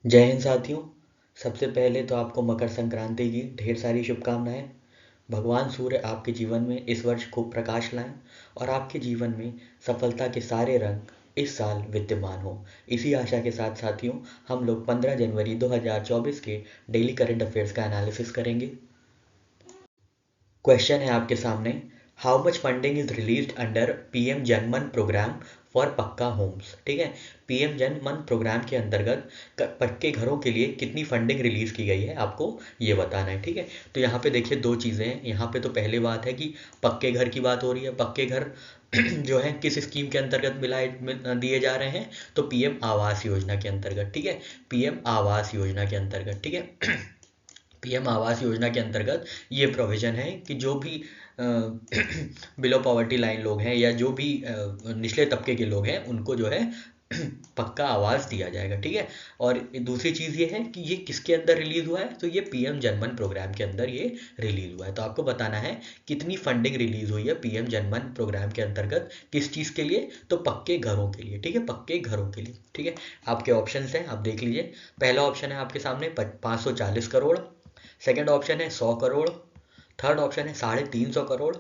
जय हिंद साथियों। सबसे पहले तो आपको मकर संक्रांति की ढेर सारी शुभकामनाएं। भगवान सूर्य आपके जीवन में इस वर्ष खूब प्रकाश लाएं और आपके जीवन में सफलता के सारे रंग इस साल विद्यमान हो। इसी आशा के साथ साथियों, हम लोग 15 जनवरी 2024 के डेली करंट अफेयर्स का एनालिसिस करेंगे। क्वेश्चन है आपके सामने, how much funding is released under PM Janman programme for पक्का होम्स। ठीक है, पीएम जनमन प्रोग्राम के अंतर्गत पक्के घरों के लिए कितनी फंडिंग रिलीज की गई है, आपको ये बताना है। ठीक है, तो यहाँ पे देखिए दो चीज़ें हैं। यहाँ पे तो पहले बात है कि पक्के घर की बात हो रही है। पक्के घर जो है किस स्कीम के अंतर्गत दिए जा रहे हैं, तो पीएम आवास योजना के अंतर्गत। ठीक है, पीएम आवास योजना के अंतर्गत। ठीक है, पीएम आवास योजना के अंतर्गत ये प्रोविज़न है कि जो भी बिलो पॉवर्टी लाइन लोग हैं या जो भी निचले तबके के लोग हैं, उनको जो है पक्का आवास दिया जाएगा। ठीक है, और दूसरी चीज़ ये है कि ये किसके अंदर रिलीज़ हुआ है, तो ये पीएम जनमन प्रोग्राम के अंदर ये रिलीज़ हुआ है। तो आपको बताना है कितनी फंडिंग रिलीज़ हुई है पीएम जनमन प्रोग्राम के अंतर्गत, किस चीज़ के लिए, तो पक्के घरों के लिए। ठीक है, पक्के घरों के लिए। ठीक है, आपके ऑप्शन हैं, आप देख लीजिए। पहला ऑप्शन है आपके सामने 540 करोड़, सेकंड ऑप्शन है 100 करोड़, थर्ड ऑप्शन है 350 करोड़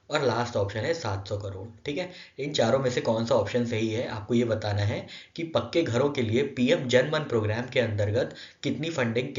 और लास्ट ऑप्शन है 700 करोड़। ठीक है, इन चारों में से कौन सा ऑप्शन सही है, आपको ये बताना है कि पक्के घरों के लिए पीएम जन मन प्रोग्राम के अंतर्गत कितनी फंडिंग,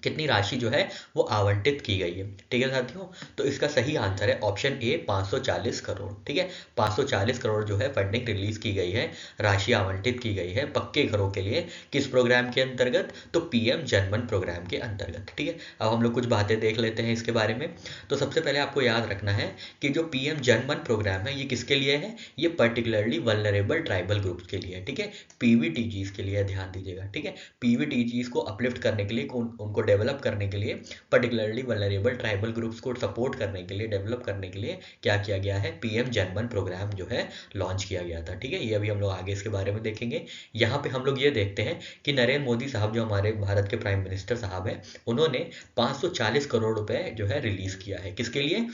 कितनी राशि जो है वो आवंटित की गई है। ठीक है साथियों, तो इसका सही आंसर है ऑप्शन ए 540 करोड़। ठीक है, 540 करोड़ जो है फंडिंग रिलीज की गई है, राशि आवंटित की गई है पक्के घरों के लिए। किस प्रोग्राम के अंतर्गत, तो पीएम जनमन प्रोग्राम के अंतर्गत। ठीक है, अब हम लोग कुछ बातें देख लेते हैं इसके बारे में। तो सबसे पहले आपको याद रखना है कि जो पीएम जनमन प्रोग्राम है ये किसके लिए है, ये पर्टिकुलरली वल्नरेबल ट्राइबल ग्रुप्स के लिए है। ठीक है, पीवीटीजीज के लिए, ध्यान दीजिएगा। ठीक है, पीवीटीजीज को अपलिफ्ट करने के लिए, उनको डेवलप करने के लिए, पर्टिकुलरली वल्नरेबल ट्राइबल ग्रुप्स को सपोर्ट करने के लिए, डेवलप करने के लिए क्या किया गया है, पीएम जनमन प्रोग्राम जो है लॉन्च किया गया था। ठीक है, ये अभी हम लोग आगे इसके बारे में देखेंगे। यहाँ पे हम लोग ये देखते हैं कि नरेंद्र मोदी साहब जो हमारे भारत के प्राइम मिनिस्टर साहब हैं, उन्होंने 540 करोड़ रुपए जो है रिलीज किया है। किसके लिए,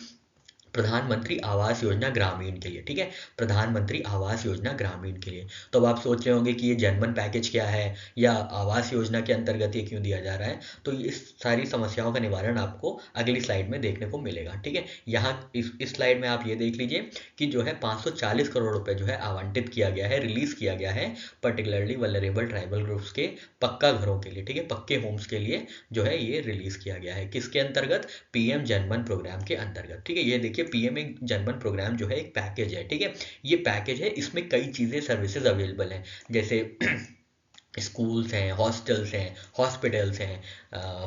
प्रधानमंत्री आवास योजना ग्रामीण के लिए। ठीक है, प्रधानमंत्री आवास योजना ग्रामीण के लिए। तो अब आप सोच रहे होंगे कि ये जनमन पैकेज क्या है या आवास योजना के अंतर्गत ये क्यों दिया जा रहा है, तो इस सारी समस्याओं का निवारण आपको अगली स्लाइड में देखने को मिलेगा। ठीक है, यहाँ इस स्लाइड में आप ये देख लीजिए कि जो है 540 करोड़ रुपए जो है आवंटित किया गया है, रिलीज किया गया है पर्टिकुलरली वल्नरेबल ट्राइबल ग्रुप्स के पक्का घरों के लिए। ठीक है, पक्के होम्स के लिए जो है ये रिलीज किया गया है। किसके अंतर्गत, पीएम जनमन प्रोग्राम के अंतर्गत। ठीक है, ये देखिए पीएम जनमन प्रोग्राम जो है एक पैकेज है। ठीक है, ये पैकेज है, इसमें कई चीज़ें, सर्विसेज अवेलेबल हैं, जैसे स्कूल्स हैं, हॉस्टल्स हैं, हॉस्पिटल्स हैं,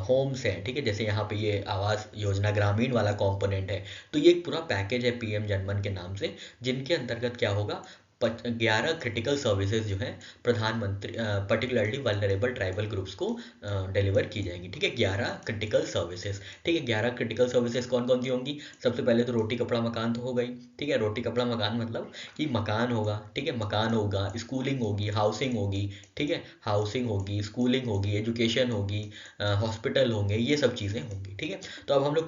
होम्स हैं। ठीक है, जैसे यहाँ पे ये आवास योजना ग्रामीण वाला कंपोनेंट है, तो ये एक पूरा पैकेज है पीएम जनमन के नाम से, जिनके अंतर्गत क्या होगा, 11 क्रिटिकल सर्विसेज जो हैं प्रधानमंत्री, पर्टिकुलरली वल्नरेबल ट्राइबल ग्रुप्स को डिलीवर की जाएंगी। ठीक है, 11 क्रिटिकल सर्विसेज। ठीक है, 11 क्रिटिकल सर्विसेज कौन कौन सी होंगी, सबसे पहले तो रोटी कपड़ा मकान तो हो गई। ठीक है, रोटी कपड़ा मकान मतलब कि मकान होगा। ठीक है, मकान होगा, स्कूलिंग होगी, हाउसिंग होगी। ठीक है, हाउसिंग होगी, स्कूलिंग होगी, एजुकेशन होगी, हॉस्पिटल होंगे, ये सब चीज़ें होंगी। ठीक है, तो अब हम लोग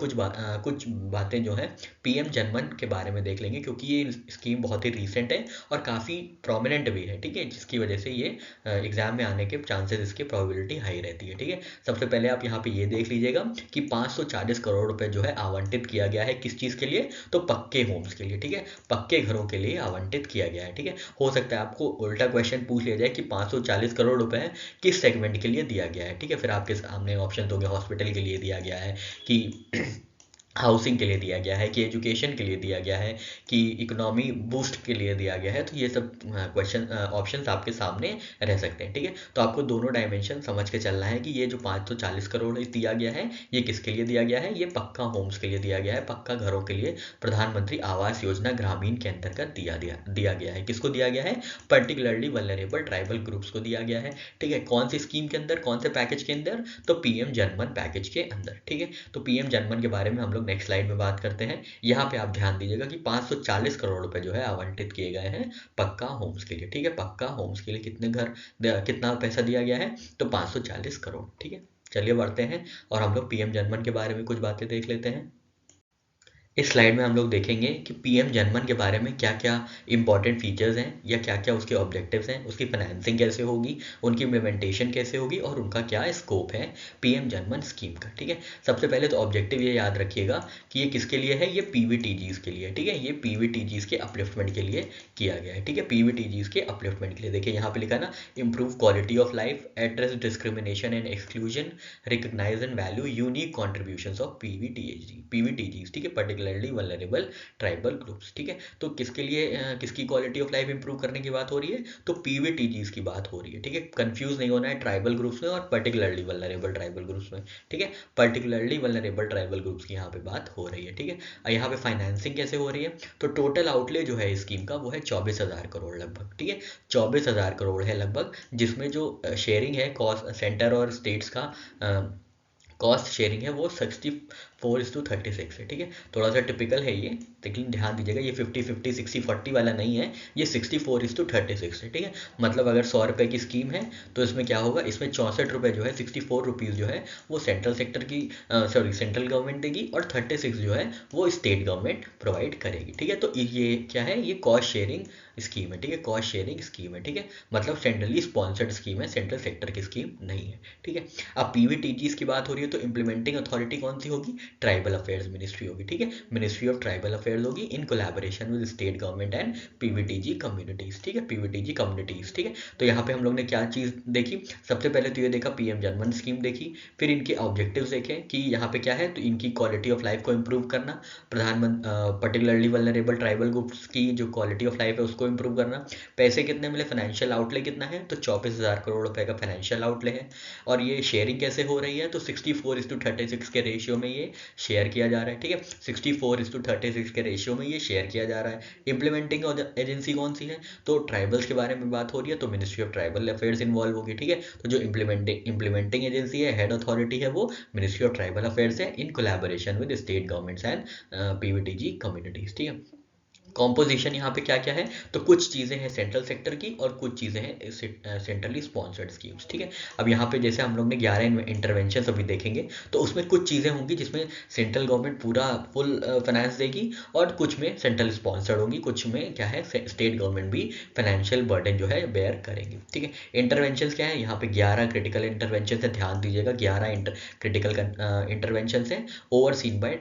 कुछ बातें जो है पीएम जनमन के बारे में देख लेंगे, क्योंकि ये स्कीम बहुत ही रिसेंट है और काफ़ी प्रोमिनेंट भी है। ठीक है, जिसकी वजह से ये एग्जाम में आने के चांसेस, इसकी प्रोबेबिलिटी हाई रहती है। ठीक है, सबसे पहले आप यहाँ पे ये देख लीजिएगा कि 540 करोड़ रुपए जो है आवंटित किया गया है, किस चीज़ के लिए, तो पक्के होम्स के लिए। ठीक है, पक्के घरों के लिए आवंटित किया गया है। ठीक है, हो सकता है आपको उल्टा क्वेश्चन पूछ लिया जाए कि 540 करोड़ रुपए किस सेगमेंट के लिए दिया गया है। ठीक है, फिर आपके सामने ऑप्शन होंगे, हॉस्पिटल के लिए दिया गया है कि हाउसिंग के लिए दिया गया है, कि एजुकेशन के लिए दिया गया है, कि इकोनॉमी बूस्ट के लिए दिया गया है। तो ये सब क्वेश्चन ऑप्शंस आपके सामने रह सकते हैं। ठीक है, तो आपको दोनों डायमेंशन समझ के चलना है कि ये जो 540 करोड़ दिया गया है, ये किसके लिए दिया गया है, ये पक्का होम्स के लिए दिया गया है, पक्का घरों के लिए प्रधानमंत्री आवास योजना ग्रामीण के अंतर्गत दिया गया है। किसको दिया गया है, पर्टिकुलरली वल्नरेबल ट्राइबल ग्रुप्स को दिया गया है। ठीक है, कौन सी स्कीम के अंदर, कौन से पैकेज के अंदर, तो पीएम जनमन पैकेज के अंदर। ठीक है, तो पीएम जनमन के बारे में हम लोग नेक्स्ट स्लाइड में बात करते हैं। यहाँ पे आप ध्यान दीजिएगा कि 540 करोड़ रुपए जो है आवंटित किए गए हैं पक्का होम्स के लिए। ठीक है, पक्का होम्स के लिए कितना पैसा दिया गया है, तो 540 करोड़। ठीक है, चलिए बढ़ते हैं और हम लोग पीएम जनमन के बारे में कुछ बातें देख लेते हैं। इस स्लाइड में हम लोग देखेंगे कि पीएम जनमन के बारे में क्या क्या इंपॉर्टेंट फीचर्स हैं या क्या क्या उसके ऑब्जेक्टिव्स हैं, उसकी फाइनेंसिंग कैसे होगी, उनकी इम्प्लीमेंटेशन कैसे होगी और उनका क्या स्कोप है पीएम जनमन स्कीम का। ठीक है, सबसे पहले तो ऑब्जेक्टिव ये याद रखिएगा कि ये किसके लिए है, ये पीवीटीजीज के लिए। ठीक है, ये पीवीटीजीज के अपलिफ्टमेंट के लिए किया गया है। ठीक है, पीवीटीजीज के अपलिफ्टमेंट के लिए देखिए यहाँ पे लिखा ना, improve quality of life, address discrimination and exclusion, recognize and value unique contributions of PVTGs. ठीक है, पर्टिकुलरली वल्नरेबल ट्राइबल ग्रुप्स। ठीक है, तो किसके लिए किसकी क्वालिटी ऑफ लाइफ इंप्रूव करने की बात हो रही है, तो पीवीटीजीज की बात हो रही है। ठीक है, कंफ्यूज नहीं होना है ट्राइबल ग्रुप्स में और पर्टिकुलरली वल्नरेबल ट्राइबल ग्रुप्स में। ठीक है, पर्टिकुलरली वल्नरेबल ट्राइबल ग्रुप्स की यहाँ पे बात हो रही है। ठीक है, यहाँ पे फाइनेंसिंग कैसे हो रही है, तो टोटल आउटले जो है स्कीम का वो है 24,000 करोड़ लगभग। ठीक है, 24,000 करोड़ है लगभग, जिसमें जो शेयरिंग है कॉस्ट सेंटर और स्टेट्स का कॉस्ट शेयरिंग है वो 64:36 है। ठीक है, थोड़ा सा टिपिकल है ये, लेकिन ध्यान दीजिएगा ये 50-50 60-40 वाला नहीं है, ये 64:36 है। ठीक है, मतलब अगर 100 रुपये की स्कीम है तो इसमें क्या होगा, इसमें 64 रुपये जो है, 64 रुपीज़ जो है वो सेंट्रल सेक्टर की सेंट्रल गवर्नमेंट देगी और 36 जो है वो स्टेट गवर्नमेंट प्रोवाइड करेगी। ठीक है, तो ये क्या है, ये कॉस्ट शेयरिंग स्कीम है। ठीक है, कॉस्ट शेयरिंग स्कीम है। ठीक है, मतलब सेंट्रली स्पॉन्सर्ड स्कीम है, सेंट्रल सेक्टर की स्कीम नहीं है। ठीक है, अब पीवीटीजीज की बात हो रही है तो इम्प्लीमेंटिंग अथॉरिटी कौन सी होगी, ट्राइबल अफेयर्स मिनिस्ट्री होगी। ठीक है, मिनिस्ट्री ऑफ ट्राइबल अफेयर्स होगी in collaboration with state government and PVTG communities. ठीक है, पीवीटीजी कम्युनिटीज। ठीक है, तो यहाँ पे हम लोग ने क्या चीज़ देखी, सबसे पहले तो ये देखा पीएम जनमन स्कीम देखी, फिर इनके ऑब्जेक्टिव्स देखे कि यहाँ पे क्या है, तो इनकी क्वालिटी ऑफ लाइफ को इम्प्रूव करना, प्रधानमंत्री पर्टिकुलरली वल्नरेबल ट्राइबल ग्रुप्स की जो क्वालिटी ऑफ लाइफ है उसको इम्प्रूव करना। पैसे कितने मिले, फाइनेंशियल आउटले कितना है, तो 24,000 करोड़ रुपए का फाइनेंशियल आउटले है। और ये शेयरिंग कैसे हो रही है, तो 64:36 के रेशियो में ये शेयर किया जा रहा है। ठीक है, 64:36 के रेशियो में ये शेयर किया जा रहा है। इम्प्लीमेंटिंग एजेंसी कौन सी है, तो ट्राइबल्स के बारे में बात हो रही है तो ministry of tribal affairs involve होगी। ठीक है, तो जो इम्प्लीमेंटिंग एजेंसी है, हेड अथॉरिटी है, वो मिनिस्ट्री ऑफ ट्राइबल अफेयर्स है in collaboration with state governments and PVTG communities. ठीक है, कॉम्पोजिशन यहाँ पे क्या क्या है, तो कुछ चीज़ें हैं सेंट्रल सेक्टर की और कुछ चीज़ें हैं सेंट्रली स्पॉन्सर्ड स्कीम्स। ठीक है, अब यहाँ पे जैसे हम लोग ने 11 इंटरवेंशन अभी देखेंगे तो उसमें कुछ चीज़ें होंगी जिसमें सेंट्रल गवर्नमेंट पूरा फुल फाइनेंस देगी और कुछ में सेंट्रल स्पॉन्सर्ड होंगी, कुछ में क्या है स्टेट गवर्नमेंट भी फाइनेंशियल बर्डन जो है बेयर करेंगे। ठीक है, इंटरवेंशन क्या है, यहाँ पे 11 क्रिटिकल इंटरवेंशन है, ध्यान दीजिएगा 11 क्रिटिकल इंटरवेंशन है, ओवरसीन बाय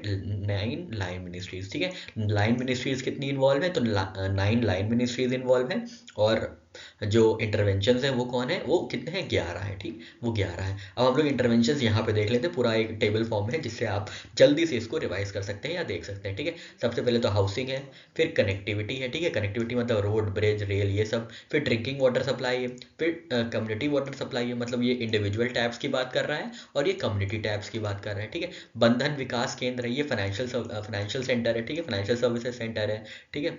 9 लाइन मिनिस्ट्रीज। ठीक है, लाइन मिनिस्ट्रीज कितनी इन्वॉल्व है, तो 9 लाइन मिनिस्ट्रीज इन्वॉल्व है और जो इंटरवेंशन है वो कौन है, वो कितने हैं, 11 है। ठीक, वो 11 है। अब हम लोग इंटरवेंशन यहाँ पे देख लेते हैं, पूरा एक टेबल फॉर्म है जिससे आप जल्दी से इसको रिवाइज कर सकते हैं या देख सकते हैं। ठीक है, सबसे पहले तो हाउसिंग है, फिर कनेक्टिविटी है। ठीक है, कनेक्टिविटी मतलब रोड ब्रिज रेल ये सब, फिर ड्रिंकिंग वाटर सप्लाई है, फिर कम्युनिटी वाटर सप्लाई है, मतलब ये इंडिविजुअल टैप्स की बात कर रहा है और ये कम्युनिटी टैप्स की बात कर रहा है। ठीक है, बंधन विकास केंद्र है, ये फाइनेंशियल सेंटर है। ठीक है, फाइनेंशियल सर्विसेज सेंटर है। ठीक है,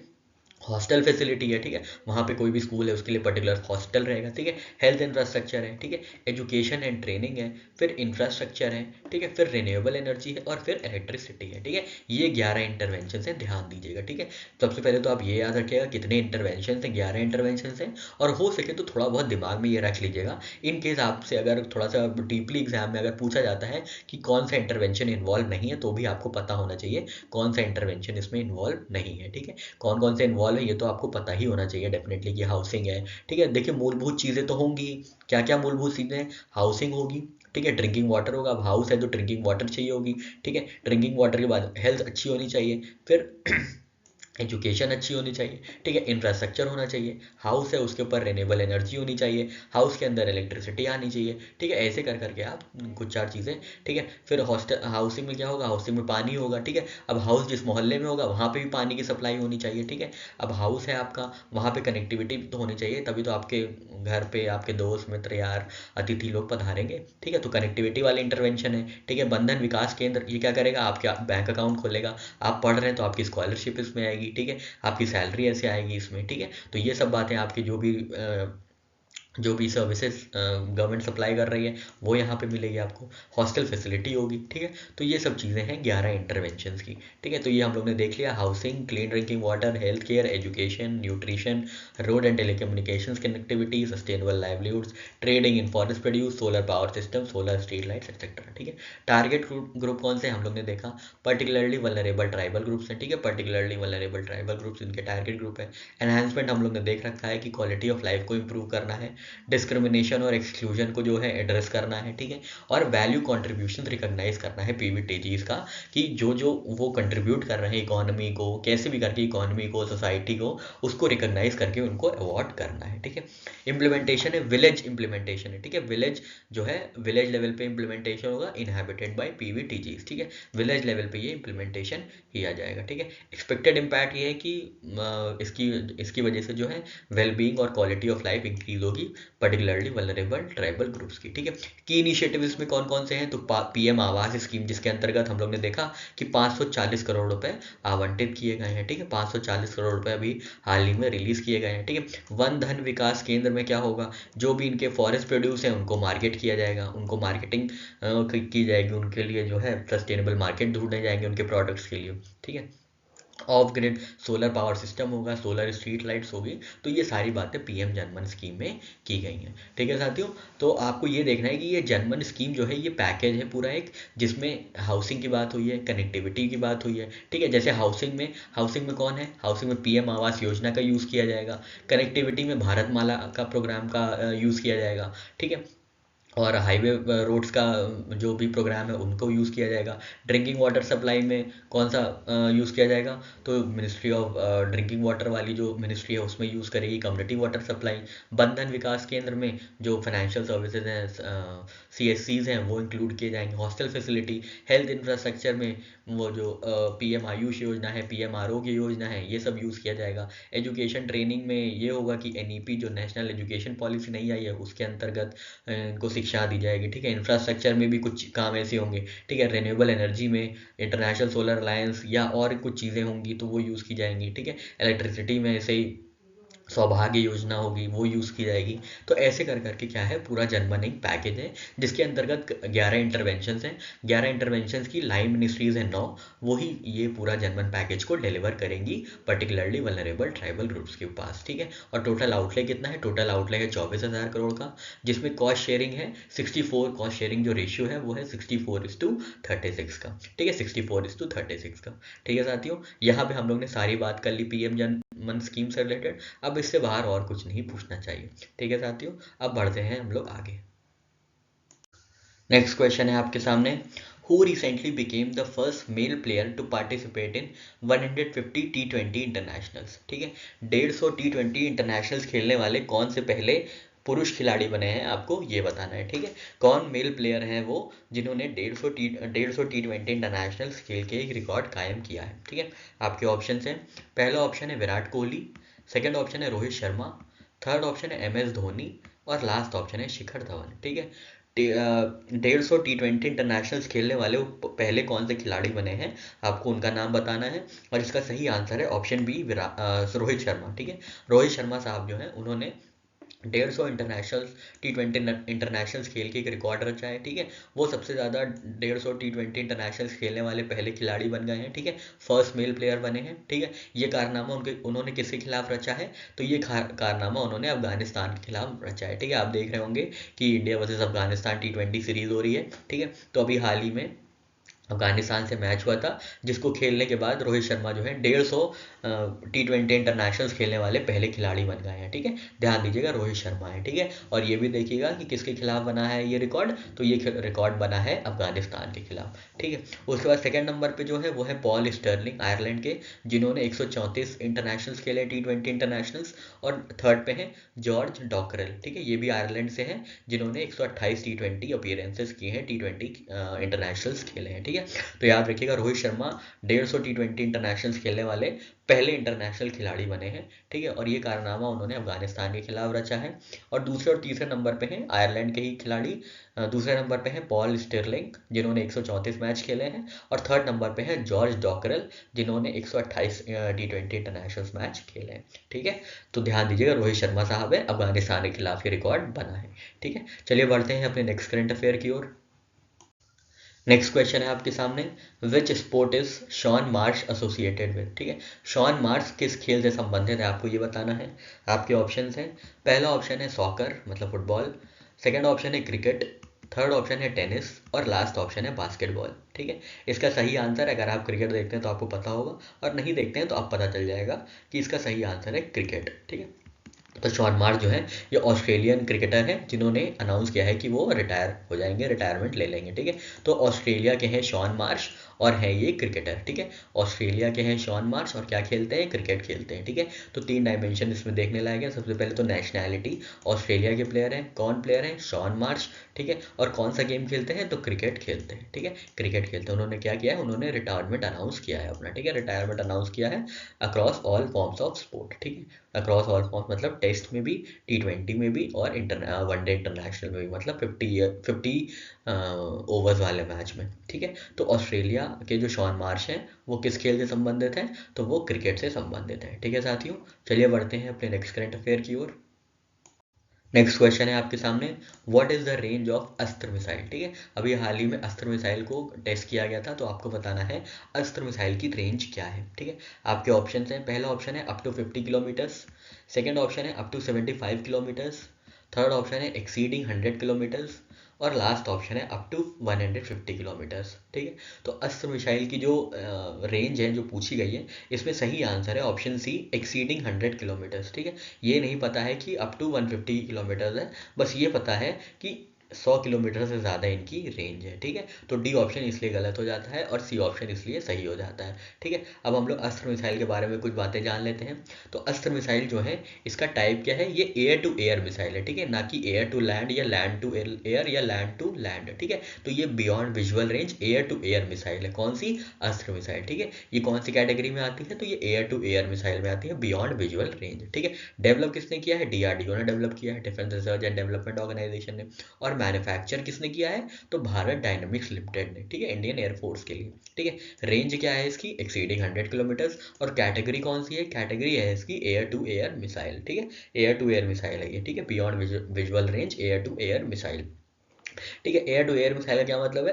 हॉस्टल फैसिलिटी है। ठीक है, वहाँ पे कोई भी स्कूल है उसके लिए पर्टिकुलर हॉस्टल रहेगा। ठीक है, हेल्थ इंफ्रास्ट्रक्चर है। ठीक है, एजुकेशन एंड ट्रेनिंग है, फिर इंफ्रास्ट्रक्चर है। ठीक है, फिर रिन्यूएबल एनर्जी है और फिर इलेक्ट्रिसिटी है। ठीक है, ये 11 इंटरवेंशन हैं, ध्यान दीजिएगा। ठीक है, सबसे पहले तो आप ये याद रखिएगा कितने इंटरवेंशन हैं, 11 इंटरवेंशन हैं, और हो सके तो थोड़ा बहुत दिमाग में ये रख लीजिएगा इन केस आपसे अगर थोड़ा सा डीपली एग्जाम में अगर पूछा जाता है कि कौन सा इंटरवेंशन इन्वॉल्व नहीं है, तो भी आपको पता होना चाहिए कौन सा इंटरवेंशन इसमें इन्वॉल्व नहीं है। ठीक है, कौन कौन से इन्वॉल्व है ये तो आपको पता ही होना चाहिए डेफिनेटली कि हाउसिंग है। ठीक है, देखिए मूलभूत चीज़ें तो होंगी, क्या क्या मूलभूत चीज़ें, हाउसिंग होगी। ठीक है, ड्रिंकिंग वाटर होगा, अब हाउस है तो ड्रिंकिंग वाटर चाहिए होगी। ठीक है, ड्रिंकिंग वाटर के बाद हेल्थ अच्छी होनी चाहिए, फिर एजुकेशन अच्छी होनी चाहिए। ठीक है, इंफ्रास्ट्रक्चर होना चाहिए, हाउस है उसके ऊपर रिन्यूएबल एनर्जी होनी चाहिए, हाउस के अंदर इलेक्ट्रिसिटी आनी चाहिए। ठीक है, ऐसे कर करके आप कुछ 4 चीज़ें। ठीक है, फिर हॉस्टल हाउसिंग में क्या होगा, हाउसिंग में पानी होगा। ठीक है, अब हाउस जिस मोहल्ले में होगा वहाँ पे भी पानी की सप्लाई होनी चाहिए। ठीक है, अब हाउस है आपका, वहाँ पे कनेक्टिविटी तो होनी चाहिए, तभी तो आपके घर पे आपके दोस्त मित्र यार अतिथि लोग पधारेंगे। ठीक है, तो कनेक्टिविटी वाले इंटरवेंशन है। ठीक है, बंधन विकास केंद्र ये क्या करेगा, आपके बैंक अकाउंट खोलेगा, आप पढ़ रहे हैं तो आपकी स्कॉलरशिप इसमें आएगी। ठीक है, आपकी सैलरी ऐसे आएगी इसमें। ठीक है, तो ये सब बातें आपकी जो भी जो भी सर्विसेज गवर्नमेंट सप्लाई कर रही है वो यहाँ पे मिलेगी आपको। हॉस्टल फैसिलिटी होगी, ठीक है। तो ये सब चीज़ें हैं 11 इंटरवेंशंस की, ठीक है। तो ये हम लोग ने देख लिया, housing, clean drinking water, health care, education, nutrition, road and telecommunications connectivity, sustainable livelihoods, trading in forest produce, solar power system, solar street lights etcetera, ठीक है। टारगेट ग्रुप कौन से हम लोग ने देखा, पर्टिकुलरली वल्नरेबल ट्राइबल ग्रुप्स हैं, ठीक है। पर्टिकुलरली वल्नरेबल ट्राइबल ग्रुप्स इनके टारगेट ग्रुप है। एनहांसमेंट हम लोग ने देख रखा है कि क्वालिटी ऑफ लाइफ को इम्प्रूव करना है, डिस्क्रिमिनेशन और एक्सक्लूजन को जो है एड्रेस करना है, ठीक है। और वैल्यू कंट्रीब्यूशन रिकॉग्नाइज करना है पीवीटीजीज का, कि जो जो वो कंट्रीब्यूट कर रहे हैं इकोनॉमी को, कैसे भी करके इकोनॉमी को, सोसाइटी को, उसको रिकॉग्नाइज करके उनको अवार्ड करना है, ठीक है। इम्प्लीमेंटेशन है विलेज इम्प्लीमेंटेशन है, ठीक है। विलेज जो है विलेज लेवल पे इम्प्लीमेंटेशन होगा, इनहेबिटेड बाय पीवीटीजीज, ठीक है। विलेज लेवल पे ये इम्प्लीमेंटेशन किया जाएगा, ठीक है। एक्सपेक्टेड इम्पैक्ट ये है कि इसकी इसकी वजह से जो है वेलबींग और क्वालिटी ऑफ लाइफ इंक्रीज होगी, पर्टिकुलरली वल्नरेबल ट्राइबल ग्रुप्स की, ठीक है। की इनिशिएटिव इसमें कौन कौन से हैं, तो पीएम आवास स्कीम, जिसके अंतर्गत हम लोग ने देखा कि 540 करोड़ रुपए आवंटित किए गए हैं, ठीक है। 540 करोड़ रुपए अभी हाल ही में रिलीज किए गए हैं, ठीक है। वन धन विकास केंद्र में क्या होगा, जो भी इनके फॉरेस्ट प्रोड्यूस हैं उनको मार्केट किया जाएगा, उनको मार्केटिंग की जाएगी, उनके लिए जो है सस्टेनेबल मार्केट ढूंढने जाएंगे उनके प्रोडक्ट्स के लिए, ठीक है। Of grid solar power system होगा, सोलर स्ट्रीट लाइट्स होगी। तो ये सारी बातें पीएम जनमन स्कीम में की गई हैं, ठीक है साथियों। तो आपको ये देखना है कि ये जनमन स्कीम जो है ये पैकेज है पूरा एक, जिसमें हाउसिंग की बात हुई है, कनेक्टिविटी की बात हुई है, ठीक है। जैसे हाउसिंग में कौन है, हाउसिंग में पीएम आवास योजना का यूज़ किया जाएगा, कनेक्टिविटी में भारतमाला का प्रोग्राम का यूज़ किया जाएगा, ठीक है। और हाईवे रोड्स का जो भी प्रोग्राम है उनको यूज़ किया जाएगा। ड्रिंकिंग वाटर सप्लाई में कौन सा यूज़ किया जाएगा, तो मिनिस्ट्री ऑफ ड्रिंकिंग वाटर वाली जो मिनिस्ट्री है उसमें यूज़ करेगी कम्युनिटी वाटर सप्लाई। बंधन विकास केंद्र में जो फाइनेंशियल सर्विसेज हैं, सीएससीज हैं, वो इंक्लूड किए जाएंगे। हॉस्टल फैसिलिटी, हेल्थ इंफ्रास्ट्रक्चर में वो जो पीएम आयुष योजना है, पीएम आरोग्य योजना है, ये सब यूज़ किया जाएगा। एजुकेशन ट्रेनिंग में ये होगा कि एनईपी जो नेशनल एजुकेशन पॉलिसी नहीं आई है उसके अंतर्गत को शिक्षा दी जाएगी, ठीक है। इंफ्रास्ट्रक्चर में भी कुछ काम ऐसे होंगे, ठीक है। रिन्यूएबल एनर्जी में इंटरनेशनल सोलर अलायंस या और कुछ चीज़ें होंगी तो वो यूज़ की जाएंगी, ठीक है। इलेक्ट्रिसिटी में ऐसे ही सौभाग्य योजना होगी, वो यूज़ की जाएगी। तो ऐसे कर करके क्या है, पूरा जनमन एक पैकेज है जिसके अंतर्गत 11 इंटरवेंशंस हैं। 11 इंटरवेंशंस की लाइन मिनिस्ट्रीज हैं 9, वही ये पूरा जनमन पैकेज को डिलीवर करेंगी पर्टिकुलरली वल्नरेबल ट्राइबल ग्रुप्स के पास, ठीक है। और टोटल आउटले कितना है, टोटल आउटले है 24,000 करोड़ का, जिसमें कॉस्ट शेयरिंग है 64, कॉस्ट शेयरिंग जो रेशियो है वो है 64:36 का, ठीक है। 64:36 का, ठीक है साथियों। यहाँ पे हम लोग ने सारी बात कर ली पीएम जन मन स्कीम से रिलेटेड। अब इससे बाहर और कुछ नहीं पूछना चाहिए, ठीक है साथियों। अब बढ़ते हैं हम लोग आगे। नेक्स्ट क्वेश्चन है आपके सामने, who recently became the first male player to participate in 150 T20 internationals, ठीक है। 150 T20 इंटरनेशनल्स खेलने वाले कौन से पहले पुरुष खिलाड़ी बने हैं, आपको ये बताना है, ठीक है। कौन मेल प्लेयर हैं वो जिन्होंने 150 T20 इंटरनेशनल्स खेल के एक रिकॉर्ड कायम किया है, ठीक है। आपके ऑप्शन हैं, पहला ऑप्शन है विराट कोहली, सेकंड ऑप्शन है रोहित शर्मा, थर्ड ऑप्शन है एम एस धोनी, और लास्ट ऑप्शन है शिखर धवन, ठीक है। 150 T20 इंटरनेशनल्स खेलने वाले वो पहले कौन से खिलाड़ी बने हैं, आपको उनका नाम बताना है। और इसका सही आंसर है ऑप्शन बी, रोहित शर्मा, ठीक है। रोहित शर्मा साहब जो हैं उन्होंने 150 इंटरनेशनल T20 इंटरनेशनल्स खेल के एक रिकॉर्ड रचा है, ठीक है। वो सबसे ज़्यादा 150 T20 इंटरनेशनल्स खेलने वाले पहले खिलाड़ी बन गए हैं, ठीक है। फर्स्ट मेल प्लेयर बने हैं, ठीक है। ये कारनामा उन्होंने किसके खिलाफ रचा है, तो ये कारनामा उन्होंने अफगानिस्तान के खिलाफ रचा है, ठीक है। आप देख रहे होंगे कि India versus Afghanistan T20 series हो रही है, ठीक है। तो अभी हाल ही में अफगानिस्तान से मैच हुआ था, जिसको खेलने के बाद रोहित शर्मा जो है 150 T20 इंटरनेशनल्स खेलने वाले पहले खिलाड़ी बन गए हैं, ठीक है। ध्यान दीजिएगा रोहित शर्मा है, ठीक है। और ये भी देखिएगा कि किसके खिलाफ बना है ये रिकॉर्ड, तो ये रिकॉर्ड बना है अफगानिस्तान के खिलाफ, ठीक है। उसके बाद सेकंड नंबर पे जो है वो है पॉल स्टर्लिंग आयरलैंड के, जिन्होंने 134 इंटरनेशनल्स खेले T20 इंटरनेशनल्स। और थर्ड पे है जॉर्ज डॉकरेल, ठीक है। ये भी आयरलैंड से हैं, जिन्होंने 128 T20 अपीयरेंसेस किए हैं, T20 इंटरनेशनल्स खेले हैं, ठीक है। ठीक है। तो याद रखिएगा, रोहित शर्मा 150 T20 इंटरनेशनल्स खेलने वाले पहले इंटरनेशनल खिलाड़ी बने हैं, ठीक है। और ये कारनामा उन्होंने अफगानिस्तान के खिलाफ रचा है। और दूसरे और तीसरे नंबर पे हैं आयरलैंड के ही खिलाड़ी। दूसरे नंबर पे हैं पॉल स्टिरलिंग, जिन्होंने 134 मैच खेले हैं। और थर्ड नंबर पे है जॉर्ज डॉकरल, जिन्होंने 128 T20 इंटरनेशनल मैच खेले हैं, ठीक है। तो ध्यान दीजिएगा, रोहित शर्मा साहब है, अफगानिस्तान के खिलाफ ये रिकॉर्ड बना है, ठीक है। चलिए बढ़ते हैं अपने नेक्स्ट करंट अफेयर की ओर। नेक्स्ट क्वेश्चन है आपके सामने, which sport is Shaun Marsh associated with, ठीक है। शॉन मार्श किस खेल से संबंधित है, आपको ये बताना है। आपके ऑप्शंस हैं, पहला ऑप्शन है सॉकर मतलब फुटबॉल, सेकंड ऑप्शन है क्रिकेट, थर्ड ऑप्शन है टेनिस और लास्ट ऑप्शन है बास्केटबॉल, ठीक है। इसका सही आंसर, अगर आप क्रिकेट देखते हैं तो आपको पता होगा, और नहीं देखते हैं तो आप पता चल जाएगा कि इसका सही आंसर है क्रिकेट, ठीक है। तो शॉन मार्श जो है ये ऑस्ट्रेलियन क्रिकेटर है, जिन्होंने अनाउंस किया है कि वो रिटायर हो जाएंगे, रिटायरमेंट ले लेंगे, ठीक है। तो ऑस्ट्रेलिया के हैं शॉन मार्श और हैं ये क्रिकेटर, ठीक है। ऑस्ट्रेलिया के हैं शॉन मार्श और क्या खेलते हैं, क्रिकेट खेलते हैं, ठीक है। तो 3 डायमेंशन इसमें देखने लायक है। सबसे पहले तो नेशनैलिटी, ऑस्ट्रेलिया के प्लेयर हैं, कौन प्लेयर हैं, शॉन मार्श, ठीक है। और कौन सा गेम खेलते हैं, तो क्रिकेट खेलते हैं, ठीक है, क्रिकेट खेलते हैं। उन्होंने क्या किया है, उन्होंने रिटायरमेंट अनाउंस किया है अपना, ठीक है, रिटायरमेंट अनाउंस किया है across all forms of sport, ठीक है। अक्रॉस ऑल फॉर्म मतलब टेस्ट में भी, T20 में भी और वनडे इंटरनेशनल में भी, मतलब 50 ओवर्स वाले मैच में, ठीक है। तो ऑस्ट्रेलिया के जो शॉन मार्श हैं वो किस खेल से संबंधित हैं, तो वो क्रिकेट से संबंधित हैं, ठीक है साथियों। चलिए बढ़ते हैं अपने नेक्स्ट करंट अफेयर की ओर। नेक्स्ट क्वेश्चन है आपके सामने, what is the range of अस्त्र मिसाइल, ठीक है। अभी हाल ही में अस्त्र मिसाइल को टेस्ट किया गया था, तो आपको बताना है अस्त्र मिसाइल की रेंज क्या है, ठीक है। आपके ऑप्शंस हैं, पहला ऑप्शन है up to 50 kilometres, second option है up to 75 kilometres, third option है एक्सीडिंग 100 किलोमीटर्स और लास्ट ऑप्शन है अप टू 150 किलोमीटर्स, ठीक है। तो अस्त्र मिसाइल की जो रेंज है जो पूछी गई है, इसमें सही आंसर है ऑप्शन सी, एक्सीडिंग 100 किलोमीटर्स, ठीक है। ये नहीं पता है कि अप टू 150 किलोमीटर्स है, बस ये पता है कि 100 किलोमीटर से ज़्यादा इनकी रेंज है, ठीक है। तो डी ऑप्शन इसलिए गलत हो जाता है और सी ऑप्शन इसलिए सही हो जाता है, ठीक है। अब हम लोग अस्त्र मिसाइल के बारे में कुछ बातें जान लेते हैं। तो अस्त्र मिसाइल जो है इसका टाइप क्या है, ये एयर टू एयर मिसाइल है, ठीक है, ना कि एयर टू लैंड या लैंड टू एयर या लैंड टू लैंड, ठीक है। तो ये beyond visual range air to air missile है, कौन सी, अस्त्र मिसाइल, ठीक है। ये कौन सी कैटेगरी में आती है, तो ये एयर टू एयर मिसाइल में आती है, बियॉन्ड विजुअल रेंज, ठीक है। डेवलप किसने किया है, DRDO ने डेवलप किया है, defence research and development organisation ने। और मैन्युफैक्चर किसने किया है, तो भारत डायनामिक्स लिमिटेड ने, ठीक है, इंडियन एयरफोर्स के लिए, ठीक है। रेंज क्या है इसकी, एक्सीडिंग 100 किलोमीटर्स और कैटेगरी कौन सी है, कैटेगरी है इसकी एयर टू एयर मिसाइल, ठीक है, एयर टू एयर मिसाइल है ये, ठीक है, beyond visual range air to air missile, ठीक है। एयर टू एयर मिसाइल का क्या मतलब है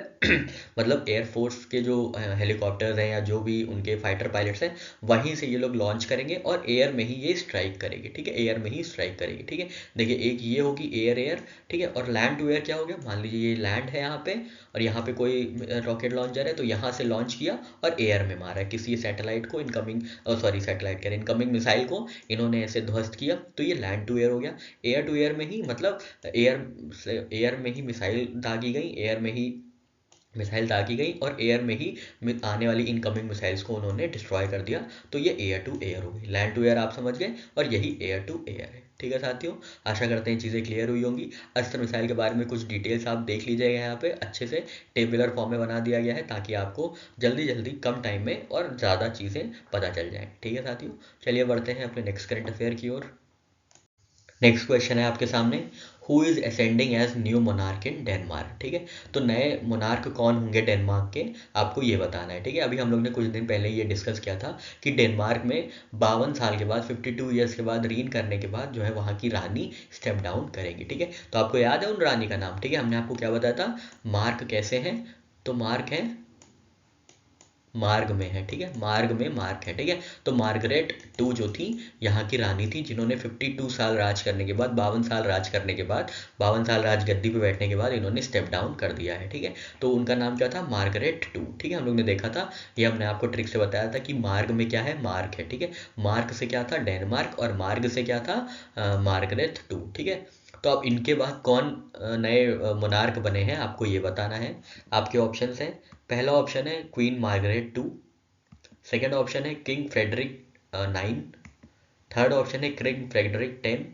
मतलब एयरफोर्स के जो हेलीकॉप्टर्स हैं या जो भी उनके फाइटर पायलट्स हैं, वहीं से ये लोग लॉन्च करेंगे और एयर में ही ये स्ट्राइक करेंगे, ठीक है, एयर में ही स्ट्राइक करेंगे, ठीक है। देखिए एक ये होगी एयर एयर, ठीक है। और लैंड टू एयर क्या हो गया, मान लीजिए ये लैंड है यहाँ पे और यहाँ पे कोई रॉकेट लॉन्चर है, तो यहाँ से लॉन्च किया और एयर में मारा किसी सैटेलाइट को, इनकमिंग सॉरी सैटेलाइट कह रहे इनकमिंग मिसाइल को इन्होंने ऐसे ध्वस्त किया, तो ये लैंड टू एयर हो गया। एयर टू एयर में ही मतलब एयर में ही मिसाइल दागी गई, एयर में ही मिसाइल दागी गई और एयर में ही आने वाली इनकमिंग मिसाइल्स को उन्होंने डिस्ट्रॉय कर दिया, तो ये एयर टू एयर हो गई। लैंड टू एयर आप समझ गए और यही एयर टू एयर है, ठीक है साथियों। आशा करते हैं चीज़ें क्लियर हुई होंगी। अस्त्र मिसाइल के बारे में कुछ डिटेल्स आप देख लीजिएगा, यहाँ पे अच्छे से टेबुलर फॉर्म में बना दिया गया है ताकि आपको जल्दी जल्दी कम टाइम में और ज़्यादा चीज़ें पता चल जाएँ, ठीक है साथियों। चलिए बढ़ते हैं अपने नेक्स्ट करंट अफेयर की ओर। नेक्स्ट क्वेश्चन है आपके सामने, who is ascending as new monarch in Denmark, ठीक है। तो नए मोनार्क कौन होंगे डेनमार्क के, आपको ये बताना है, ठीक है। अभी हम लोग ने कुछ दिन पहले ये डिस्कस किया था कि डेनमार्क में 52 साल के बाद 52 ईयर्स के बाद रीन करने के बाद जो है वहाँ की रानी स्टेप डाउन करेगी, ठीक है। तो आपको याद है उन रानी का नाम, ठीक है, हमने आपको क्या बताया था, मार्क कैसे हैं, तो मार्क है, मार्ग में है, ठीक है, मार्ग में मार्क है, ठीक है। तो मार्गरेट टू जो थी यहाँ की रानी थी, जिन्होंने 52 साल राज करने के बाद, 52 साल राज करने के बाद, 52 साल राज गद्दी पे बैठने के बाद इन्होंने स्टेप डाउन कर दिया है, ठीक है। तो उनका नाम क्या था, मार्गरेट टू, ठीक है। हम लोग ने देखा था, ये हमने आपको ट्रिक से बताया था कि मार्ग में क्या है, मार्क है, ठीक है। मार्क से क्या था, डेनमार्क, और मार्ग से क्या था, मार्गरेट टू, ठीक है। तो अब इनके बाद कौन नए मोनार्क बने हैं, आपको ये बताना है। आपके ऑप्शंस हैं, पहला ऑप्शन है queen Margrethe two, second option है किंग फ्रेडरिक 9, थर्ड ऑप्शन है किंग फ्रेडरिक 10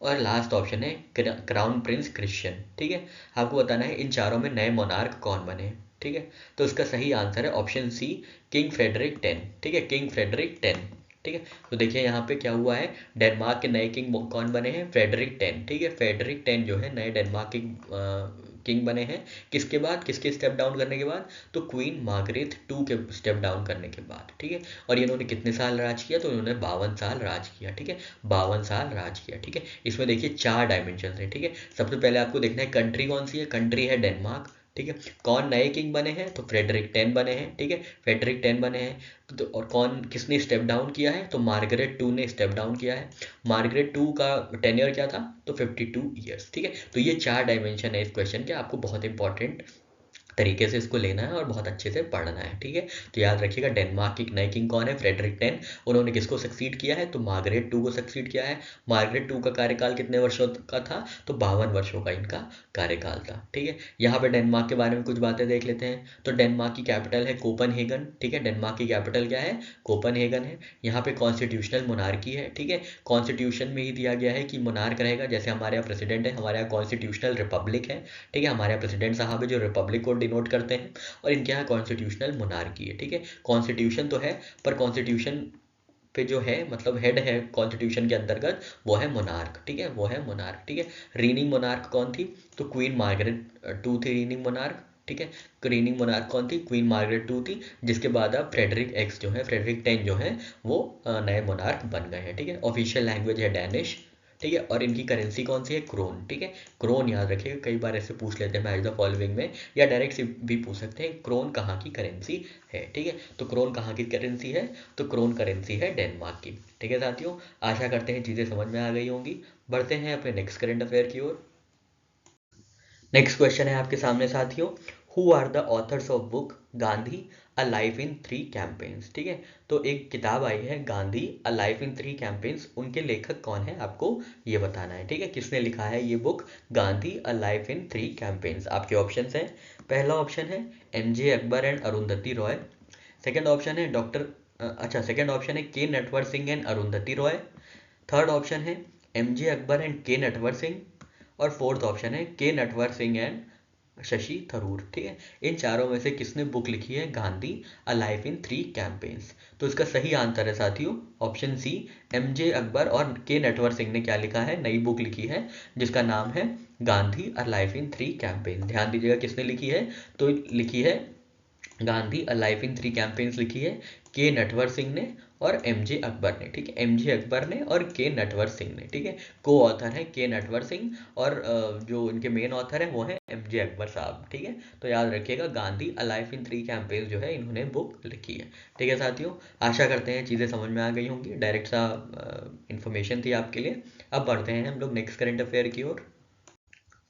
और लास्ट ऑप्शन है क्राउन प्रिंस क्रिश्चियन, ठीक है। आपको बताना है इन चारों में नए मोनार्क कौन बने, ठीक है, तो इसका सही आंसर है ऑप्शन सी, किंग फ्रेडरिक 10। ठीक है, किंग फ्रेडरिक 10। ठीक है, तो देखिए यहाँ पे क्या हुआ है, डेनमार्क के नए किंग कौन बने हैं, फ्रेडरिक 10। ठीक है, फ्रेडरिक 10 जो है नए डेनमार्क के किंग बने हैं। किसके बाद, किसके स्टेप डाउन करने के बाद, तो क्वीन मार्गरेट 2 के स्टेप डाउन करने के बाद। ठीक है, और इन्होंने कितने साल राज किया, तो इन्होंने 52 साल राज किया। ठीक है, 52 साल राज किया। ठीक है, इसमें देखिए 4 डायमेंशन है। ठीक है, सबसे पहले आपको देखना है कंट्री कौन सी है, कंट्री है डेनमार्क। ठीक है, कौन नए किंग बने हैं, तो फ्रेडरिक 10 बने हैं। ठीक है, फ्रेडरिक 10 बने हैं। तो और कौन किसने स्टेप डाउन किया है, तो मार्गरेट 2 ने स्टेप डाउन किया है। मार्गरेट 2 का टेन्योर क्या था, तो 52 ईयर्स। ठीक है, तो ये 4 डायमेंशन है इस क्वेश्चन के, आपको बहुत इंपॉर्टेंट तरीके से इसको लेना है और बहुत अच्छे से पढ़ना है। ठीक है, तो याद रखिएगा डेनमार्क की नए किंग कौन है, फ्रेडरिक 10। उन्होंने किसको सक्सीड किया है, तो मार्गरेट 2 को सक्सीड किया है। मार्गरेट 2 का कार्यकाल कितने वर्षों का था, तो 52 वर्षों का इनका कार्यकाल था। ठीक है, यहाँ पे डेनमार्क के बारे में कुछ बातें देख लेते हैं। तो डेनमार्क की कैपिटल है कोपनहेगन। ठीक है, डेनमार्क की कैपिटल क्या है, कोपनहेगन है। यहाँ पे कॉन्स्टिट्यूशनल मोनार्की है। ठीक है, कॉन्स्टिट्यूशन में ही दिया गया है कि मोनार्क रहेगा, जैसे हमारे यहाँ प्रेसिडेंट है, हमारे यहाँ कॉन्स्टिट्यूशनल रिपब्लिक है। ठीक है, हमारे यहाँ प्रेसिडेंट साहब है जो रिपब्लिक को डिनोट करते हैं, और इनके यहाँ कॉन्स्टिट्यूशनल मोनार्की है। ठीक है, कॉन्स्टिट्यूशन तो है, पर कॉन्स्टिट्यूशन पे जो है मतलब हेड है कॉन्स्टिट्यूशन के अंतर्गत, वो है मोनार्क। ठीक है, वो है मोनार्क। ठीक है, रीनिंग मोनार्क कौन थी, तो क्वीन मार्गरेट 2 थी रीनिंग मोनार्क। ठीक है, रीनिंग मोनार्क कौन थी, क्वीन मार्गरेट 2 थी, जिसके बाद अब फ्रेडरिक एक्स जो है, फ्रेडरिक 10 जो है वो नए मोनार्क बन गए हैं। ठीक है, ऑफिशियल लैंग्वेज है डैनिश। ठीक है, और इनकी करेंसी कौन सी है, क्रोन। ठीक है, क्रोन याद रखिएगा, कई बार ऐसे पूछ लेते हैं मैच द फॉलोइंग में, या डायरेक्ट से भी पूछ सकते हैं क्रोन कहाँ की करेंसी है। ठीक है, तो क्रोन कहाँ की करेंसी है, तो क्रोन करेंसी है डेनमार्क की। ठीक है साथियों, आशा करते हैं चीज़ें समझ में आ गई होंगी। बढ़ते हैं अपने नेक्स्ट करंट अफेयर की ओर। नेक्स्ट क्वेश्चन है आपके सामने साथियों, who are the authors of book Gandhi a life in 3 campaigns. ठीक है, तो एक किताब आई है Gandhi a life in 3 campaigns, उनके लेखक कौन है आपको ये बताना है। ठीक है, किसने लिखा है ये book Gandhi a life in 3 campaigns. आपके ऑप्शंस हैं, पहला ऑप्शन है MJ Akbar and Arundhati Roy. Second option है सेकंड ऑप्शन है के Natwar Singh and Arundhati Roy. Third option है MJ अकबर एंड के नटवर सिंह। और फोर्थ ऑप्शन है के नटवर सिंह एंड शशि थरूर। ठीक है, इन चारों में से किसने बुक लिखी है Gandhi a life in 3 campaigns, तो इसका सही आंसर है साथियों ऑप्शन सी, MJ अकबर और के नटवर सिंह ने क्या लिखा है, नई बुक लिखी है जिसका नाम है Gandhi a life in 3 campaign. ध्यान दीजिएगा किसने लिखी है, तो लिखी है Gandhi a life in 3 campaigns लिखी है के नटवर सिंह ने और MJ अकबर ने। ठीक है, MJ अकबर ने और के नटवर सिंह ने। ठीक है, को ऑथर है के नटवर सिंह, और जो इनके मेन ऑथर है वो है MJ अकबर साहब। ठीक है, तो याद रखिएगा Gandhi a life in 3 campaigns जो है इन्होंने बुक लिखी है। ठीक है साथियों, आशा करते हैं चीज़ें समझ में आ गई होंगी, डायरेक्ट सा इन्फॉर्मेशन थी आपके लिए। अब बढ़ते हैं हम लोग नेक्स्ट करंट अफेयर की ओर।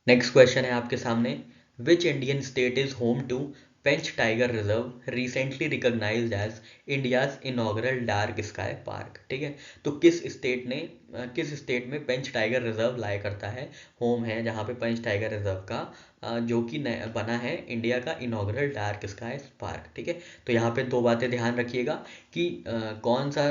नेक्स्ट क्वेश्चन है आपके सामने, which Indian state is home to Pench tiger reserve recently recognised as India's inaugural dark sky park. ठीक है, तो किस स्टेट में पेंच टाइगर रिजर्व लाया करता है, होम है जहाँ पे पेंच टाइगर रिजर्व का जो कि बना है इंडिया का इनॉग्रल डार्क स्काई पार्क। ठीक है, तो यहाँ पे दो बातें ध्यान रखिएगा कि कौन सा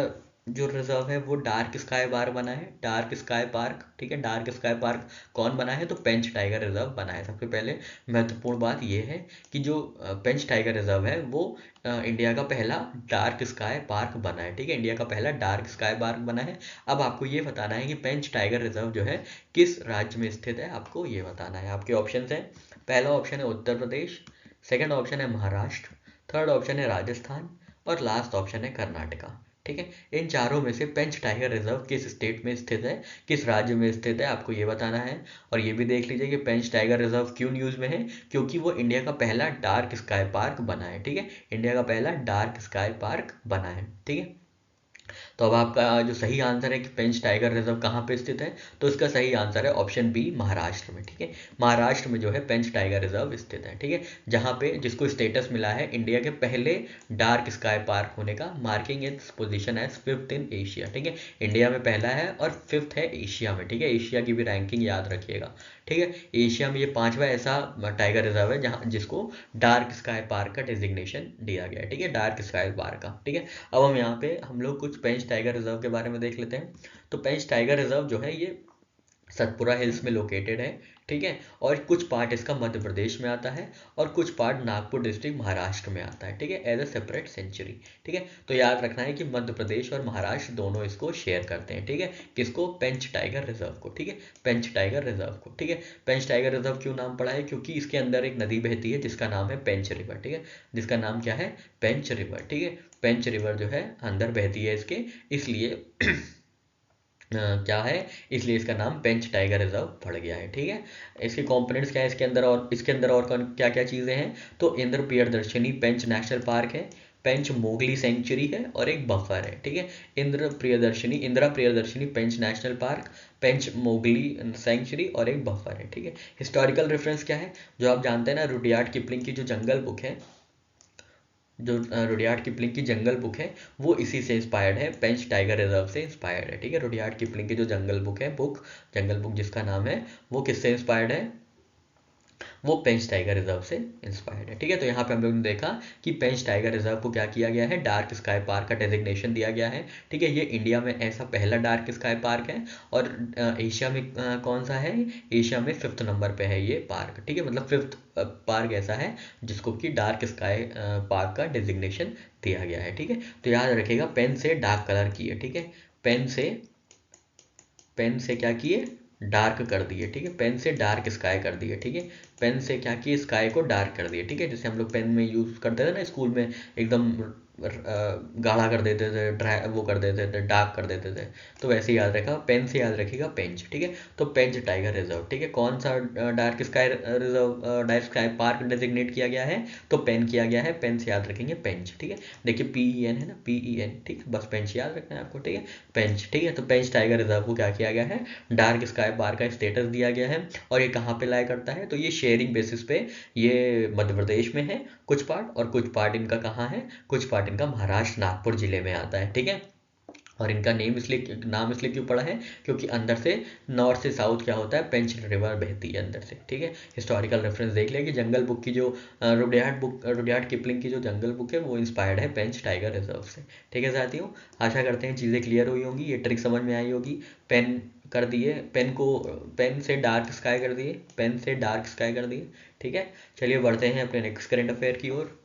जो रिजर्व है वो डार्क स्काई बार बना है, डार्क स्काई पार्क। ठीक है, डार्क स्काई पार्क कौन बना है, तो पेंच टाइगर रिजर्व बना है। सबसे पहले महत्वपूर्ण बात यह है कि जो पेंच टाइगर रिजर्व है वो इंडिया का पहला डार्क स्काई पार्क बना है। ठीक है, इंडिया का पहला डार्क स्काई पार्क बना है। अब आपको ये बताना है कि पेंच टाइगर रिजर्व जो है किस राज्य में स्थित है, आपको ये बताना है। आपके ऑप्शन हैं, पहला ऑप्शन है उत्तर प्रदेश, सेकंड ऑप्शन है महाराष्ट्र, थर्ड ऑप्शन है राजस्थान, और लास्ट ऑप्शन है कर्नाटका। ठीक है, इन चारों में से पेंच टाइगर रिजर्व किस स्टेट में स्थित है, किस राज्य में स्थित है, आपको ये बताना है। और ये भी देख लीजिए कि पेंच टाइगर रिजर्व क्यों न्यूज़ में है, क्योंकि वो इंडिया का पहला डार्क स्काई पार्क बना है। ठीक है, इंडिया का पहला डार्क स्काई पार्क बना है। ठीक है, तो अब आपका जो सही आंसर है कि पेंच टाइगर रिजर्व कहाँ पे स्थित है, तो इसका सही आंसर है ऑप्शन बी, महाराष्ट्र में। ठीक है, महाराष्ट्र में जो है पेंच टाइगर रिजर्व स्थित है। ठीक है, जहाँ पे जिसको स्टेटस मिला है इंडिया के पहले डार्क स्काई पार्क होने का, marking its position as 5th in Asia. ठीक है, इंडिया में पहला है और 5th है एशिया में। ठीक है, एशिया की भी रैंकिंग याद रखिएगा। ठीक है, एशिया में ये 5वां ऐसा टाइगर रिजर्व है जहाँ जिसको डार्क स्काई पार्क का डेजिग्नेशन दिया गया है। ठीक है, डार्क स्काई पार्क का। ठीक है, अब हम लोग कुछ पेंच टाइगर रिजर्व के बारे में देख लेते हैं। तो पेंच टाइगर रिजर्व जो है ये सतपुरा हिल्स में लोकेटेड है। ठीक है। और कुछ पार्ट इसका मध्य प्रदेश में आता है और कुछ पार्ट नागपुर डिस्ट्रिक्ट महाराष्ट्र में आता है, ठीक है, एज अ सेपरेट सेंचुरी। ठीक है, तो याद रखना है कि मध्य प्रदेश और महाराष्ट्र दोनों इसको शेयर करते हैं। ठीक है, किसको? पेंच टाइगर रिजर्व को। ठीक है, पेंच टाइगर रिजर्व को। ठीक है, पेंच टाइगर रिजर्व क्यों नाम पड़ा है? क्योंकि इसके अंदर एक नदी बहती है जिसका नाम है पेंच रिवर। ठीक है, जिसका नाम क्या है? पेंच रिवर। ठीक है, पेंच रिवर जो है अंदर बहती है इसके, इसलिए क्या है, इसलिए इसका नाम पेंच टाइगर रिजर्व पड़ गया है। ठीक है, इसके कंपोनेंट्स क्या है इसके अंदर और कौन क्या क्या चीज़ें हैं? तो इंद्र प्रियदर्शनी पेंच नेशनल पार्क है, पेंच मोगली सेंचुरी है और एक बफर है। ठीक है, इंदिरा प्रियदर्शनी पेंच नेशनल पार्क, पेंच मोगली सेंचुरी और एक बफर है। ठीक है, हिस्टोरिकल रेफरेंस क्या है? जो आप जानते हैं ना, रुडयार्ड किपलिंग की जो जंगल बुक है, जो रुडयार्ड किपलिंग की जंगल बुक है, वो इसी से इंस्पायर्ड है, पेंच टाइगर रिजर्व से इंस्पायर्ड है। ठीक है, रुडयार्ड किपलिंग की जो जंगल बुक है, जंगल बुक जिसका नाम है, वो किससे इंस्पायर्ड है? वो पेंच टाइगर रिजर्व से इंस्पायर्ड है। ठीक है, तो यहाँ पे हम लोगों ने देखा कि पेंच टाइगर रिजर्व को क्या किया गया है? डार्क स्काई पार्क का डेजिग्नेशन दिया गया है। ठीक है, ये इंडिया में ऐसा पहला डार्क स्काई पार्क है और एशिया में कौन सा है? एशिया में 5th नंबर पे है ये पार्क। ठीक है, मतलब 5th पार्क ऐसा है जिसको कि डार्क स्काई पार्क का डेजिग्नेशन दिया गया है। ठीक है, तो याद रखिएगा, पेन से डार्क कलर किए। ठीक है, पेन से क्या किए? डार्क कर दिए। ठीक है, पेन से डार्क स्काई कर दिए। ठीक है, पेन से क्या किए? स्काई को डार्क कर दिए। ठीक है, जैसे हम लोग पेन में यूज करते थे ना स्कूल में, एकदम गाढ़ा कर देते थे, ड्राई वो कर देते थे, डार्क कर देते थे, तो वैसे ही याद रखा, पेन से याद रखिएगा पेंच। ठीक है, तो पेंच टाइगर रिजर्व। ठीक है, कौन सा dark sky reserve, dark sky park designate किया गया है? तो पेन किया गया है, पेन से याद रखेंगे पेंच। ठीक है, देखिए PEN है ना, PEN। ठीक है, बस पेंच याद रखना है आपको। ठीक है, पेंच। ठीक है, तो पेंच टाइगर रिजर्व को क्या किया गया है? डार्क स्काई पार्क का स्टेटस दिया गया है। और ये कहाँ पे लाया करता है? तो ये शेयरिंग बेसिस पे ये मध्य प्रदेश में है कुछ पार्ट, और कुछ पार्ट इनका कहाँ है? कुछ पार्ट इनका महाराष्ट्र नागपुर जिले में आता है। ठीक है, और इनका नाम इसलिए क्यों पड़ा है? क्योंकि अंदर से नॉर्थ से साउथ क्या होता है? पेंच रिवर बहती है अंदर से। ठीक है, हिस्टोरिकल रेफरेंस देख लिया कि जंगल बुक की जो रुडयार्ड किपलिंग की जो जंगल बुक है, वो इंस्पायर्ड है पेंच टाइगर रिजर्व से। ठीक है साथियों, आशा करते हैं चीज़ें क्लियर हुई होंगी, ये ट्रिक समझ में आई होगी। पेन कर दिए, पेन से डार्क स्काई कर दिए, पेन से डार्क स्काई कर दिए। ठीक है, चलिए बढ़ते हैं अपने नेक्स्ट करंट अफेयर की ओर।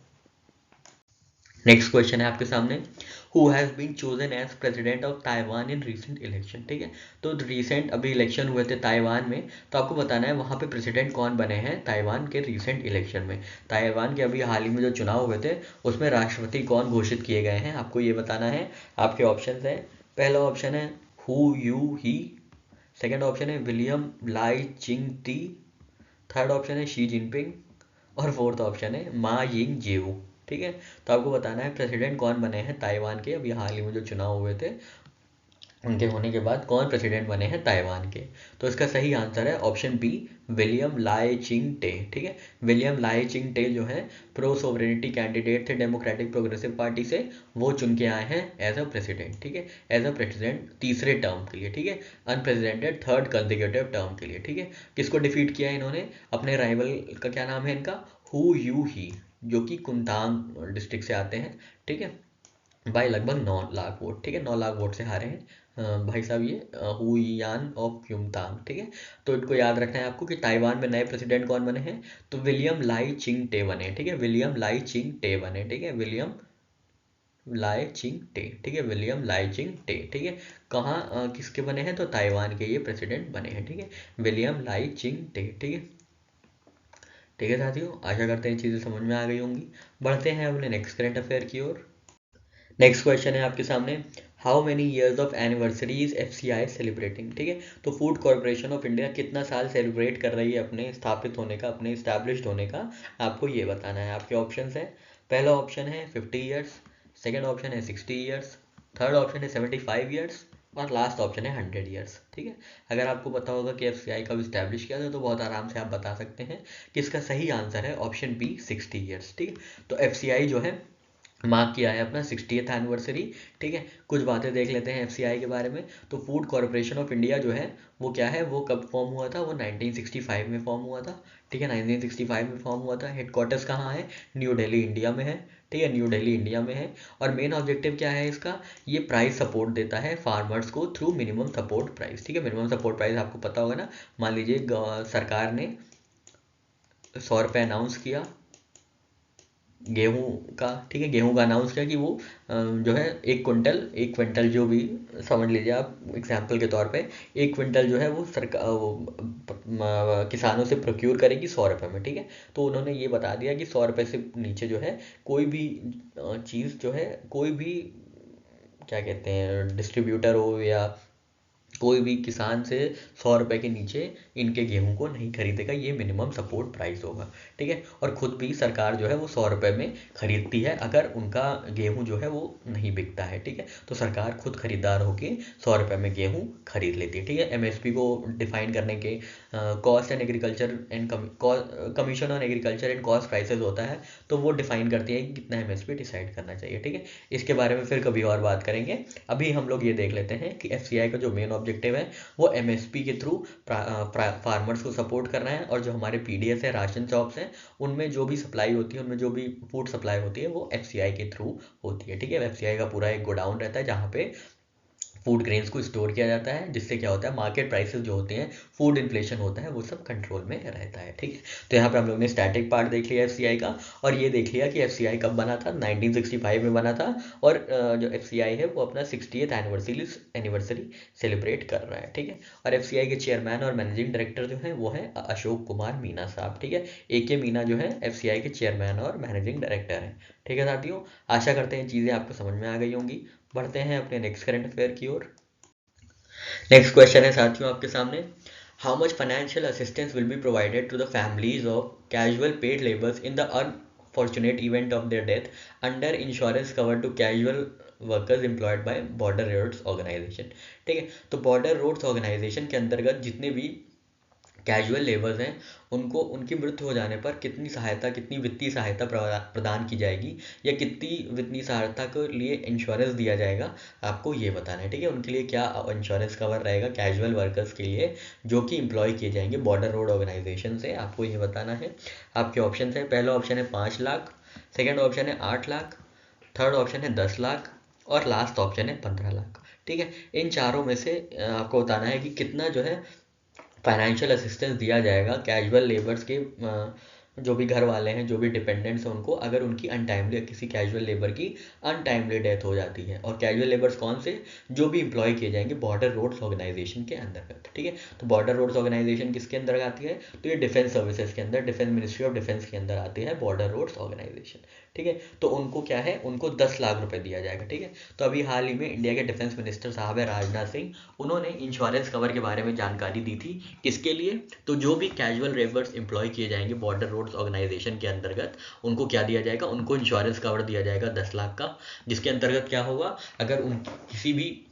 नेक्स्ट क्वेश्चन है आपके सामने, who has been chosen as president of Taiwan in recent election. ठीक है, तो रीसेंट अभी इलेक्शन हुए थे ताइवान में, तो आपको बताना है वहाँ पे प्रेसिडेंट कौन बने हैं ताइवान के रीसेंट इलेक्शन में। ताइवान के अभी हाल ही में जो चुनाव हुए थे, उसमें राष्ट्रपति कौन घोषित किए गए हैं, आपको ये बताना है। आपके ऑप्शन है, पहला ऑप्शन है who you he, second option है विलियम लाई चिंग टी, थर्ड ऑप्शन है शी जिनपिंग, और फोर्थ ऑप्शन है मा यिंग जेऊ। ठीक है, तो आपको बताना है प्रेसिडेंट कौन बने हैं ताइवान के, अभी हाल ही में जो चुनाव हुए थे उनके होने के बाद कौन प्रेसिडेंट बने हैं ताइवान के। तो इसका सही आंसर है ऑप्शन बी, विलियम लाए चिंग टे। ठीक है, विलियम लाए चिंग टे जो है प्रो सोवरेनिटी कैंडिडेट थे डेमोक्रेटिक प्रोग्रेसिव पार्टी से, वो चुन के आए हैं एज अ प्रेसिडेंट। ठीक है, एज अ प्रेसिडेंट तीसरे टर्म के लिए। ठीक है, अनप्रेसिडेंटेड थर्ड कंसेक्यूटिव टर्म के लिए। ठीक है, किसको डिफीट किया इन्होंने? अपने राइवल का क्या नाम है इनका? हु यू ही, जो कि कुंतांग डिस्ट्रिक्ट से आते हैं। ठीक है, भाई लगभग 9 लाख वोट। ठीक है, 9 लाख वोट से हारे हैं भाई साहब ये हुयान ऑफ क्यूमतांग। ठीक है, तो इनको याद रखना है आपको कि ताइवान में नए प्रेसिडेंट कौन बने हैं? तो विलियम लाई चिंग टे बने। ठीक है, विलियम लाई चिंग टे बने। ठीक है, विलियम लाई चिंग टे। ठीक है, विलियम लाई चिंग टे। ठीक है, कहाँ किसके बने हैं? तो ताइवान के ये प्रेसिडेंट बने हैं। ठीक है, विलियम लाई चिंग टे। ठीक है, ठीक है साथियों, आशा करते हैं चीज़ें समझ में आ गई होंगी। बढ़ते हैं अपने नेक्स्ट करंट अफेयर की ओर। नेक्स्ट क्वेश्चन है आपके सामने, how many years of anniversary is FCI celebrating. ठीक है, तो फूड कॉर्पोरेशन ऑफ इंडिया कितना साल सेलिब्रेट कर रही है अपने स्थापित होने का, अपने इस्टेब्लिश्ड होने का, आपको ये बताना है। आपके ऑप्शन है, पहला ऑप्शन है 50 ईयर्स, सेकेंड ऑप्शन है 60 ईयर्स, थर्ड ऑप्शन है 75 ईयर्स, और लास्ट ऑप्शन है 100 ईयर्स। ठीक है, अगर आपको पता होगा कि FCI कब इस्टेब्लिश किया था, तो बहुत आराम से आप बता सकते हैं कि इसका सही आंसर है ऑप्शन बी 60 ईयर्स। ठीक है, तो FCI जो है मार्क किया है अपना 60th एनिवर्सरी। ठीक है, कुछ बातें देख लेते हैं एफसीआई के बारे में। तो फूड कॉरपोरेशन ऑफ इंडिया जो है वो क्या है, वो कब फॉर्म हुआ था, वो 1965 में फॉर्म हुआ था। ठीक है, 1965 में फॉर्म हुआ था। हेडक्वार्टर्स कहाँ है, न्यू दिल्ली इंडिया में है। ठीक है, न्यू दिल्ली इंडिया में है। और मेन ऑब्जेक्टिव क्या है इसका, ये प्राइस सपोर्ट देता है फार्मर्स को थ्रू मिनिमम सपोर्ट प्राइस। ठीक है, मिनिमम सपोर्ट प्राइस आपको पता होगा ना, मान लीजिए सरकार ने 100 रुपये अनाउंस किया गेहूं का। ठीक है, गेहूं का अनाउंस किया कि वो जो है 1 क्विंटल जो भी समझ लीजिए आप एग्जाम्पल के तौर पे, 1 क्विंटल जो है वो सरकार किसानों से प्रोक्यूर करेगी 100 रुपये में। ठीक है, तो उन्होंने ये बता दिया कि 100 रुपये से नीचे जो है कोई भी चीज़ जो है, कोई भी क्या कहते हैं डिस्ट्रीब्यूटर हो या कोई भी किसान से 100 रुपये के नीचे इनके गेहूं को नहीं खरीदेगा, ये मिनिमम सपोर्ट प्राइस होगा। ठीक है, और खुद भी सरकार जो है वो 100 रुपये में खरीदती है अगर उनका गेहूं जो है वो नहीं बिकता है। ठीक है, तो सरकार खुद खरीदार होके 100 रुपये में गेहूं खरीद लेती है। ठीक है, एमएसपी को डिफाइन करने के cost and agriculture and commission on agriculture and cost prices होता है, तो वो डिफाइन करती है कि कितना एमएसपी डिसाइड करना चाहिए। ठीक है, इसके बारे में फिर कभी और बात करेंगे। अभी हम लोग ये देख लेते हैं कि एफसीआई का जो मेन ऑब्जेक्टिव है वो एमएसपी के थ्रू फार्मर्स को सपोर्ट करना है। और जो हमारे पीडीएस है, राशन शॉप्स हैं, उनमें जो भी सप्लाई होती है, उनमें जो भी फूड सप्लाई होती है वो एफसीआई के थ्रू होती है। ठीक है, एफसीआई का पूरा एक गोडाउन रहता है जहाँ पे फूड ग्रेन्स को स्टोर किया जाता है, जिससे क्या होता है मार्केट प्राइसेस जो होते हैं, फूड इन्फ्लेशन होता है, वो सब कंट्रोल में रहता है। ठीक है, तो यहाँ पे हम लोग ने स्टैटिक पार्ट देख लिया एफसीआई का, और ये देख लिया कि एफसीआई कब बना था, 1965 में बना था। और जो एफसीआई है वो अपना 60th एनिवर्सरी सेलिब्रेट कर रहा है। ठीक है, और एफसीआई के चेयरमैन और मैनेजिंग डायरेक्टर जो है वो है अशोक कुमार मीना साहब। ठीक है, AK मीना जो है एफसीआई के चेयरमैन और मैनेजिंग डायरेक्टर हैं। ठीक है साथियों, आशा करते हैं चीज़ें आपको समझ में आ गई होंगी। बढ़ते हैं अपने नेक्स्ट करंट अफेयर की ओर। नेक्स्ट क्वेश्चन है साथियों आपके सामने, how much financial assistance will be provided to the families of casual paid labours in the unfortunate event of their death under insurance cover to casual workers employed by border roads organisation. ठीक है, तो border roads organisation के अंतर्गत जितने भी casual labours हैं उनको उनकी मृत्यु हो जाने पर कितनी सहायता, कितनी वित्तीय सहायता प्रदान की जाएगी, या कितनी वित्तीय सहायता के लिए इंश्योरेंस दिया जाएगा, आपको ये बताना है। ठीक है, उनके लिए क्या इंश्योरेंस कवर रहेगा कैजुअल वर्कर्स के लिए जो कि एम्प्लॉय किए जाएंगे बॉर्डर रोड ऑर्गेनाइजेशन से, आपको ये बताना है। आपके ऑप्शन है, पहला ऑप्शन है 5 लाख, सेकेंड ऑप्शन है 8 लाख, थर्ड ऑप्शन है 10 लाख, और लास्ट ऑप्शन है 15 लाख। ठीक है, इन चारों में से आपको बताना है कि कितना जो है फाइनेंशियल असिस्टेंस दिया जाएगा कैजुअल लेबर्स के, जो भी घर वाले हैं, जो भी डिपेंडेंट्स हैं उनको, अगर उनकी अनटाइमली, किसी कैजुअल लेबर की अनटाइमली डेथ हो जाती है। और कैजुअल लेबर्स कौन से, जो भी इंप्लॉय किए जाएंगे बॉर्डर रोड्स ऑर्गेनाइजेशन के अंतर्गत। ठीक है, तो बॉर्डर रोड्स ऑर्गेनाइजेशन किसके अंदर आती है, तो ये डिफेंस सर्विसेज के अंदर, डिफेंस मिनिस्ट्री ऑफ डिफेंस के अंदर आती है बॉर्डर रोड्स ऑर्गेनाइजेशन। ठीक है, तो उनको क्या है, उनको 10 लाख रुपए दिया जाएगा। ठीक है, तो अभी हाल ही में इंडिया के डिफेंस मिनिस्टर साहब है राजनाथ सिंह, उन्होंने इंश्योरेंस कवर के बारे में जानकारी दी थी। किसके लिए, तो जो भी कैजुअल लेबर्स एम्प्लॉय किए जाएंगे बॉर्डर रोड्स ऑर्गेनाइजेशन के अंतर्गत, उनको क्या दिया जाएगा, उनको इंश्योरेंस कवर दिया जाएगा 10 लाख का, जिसके अंतर्गत क्या होगा, अगर उन किसी भी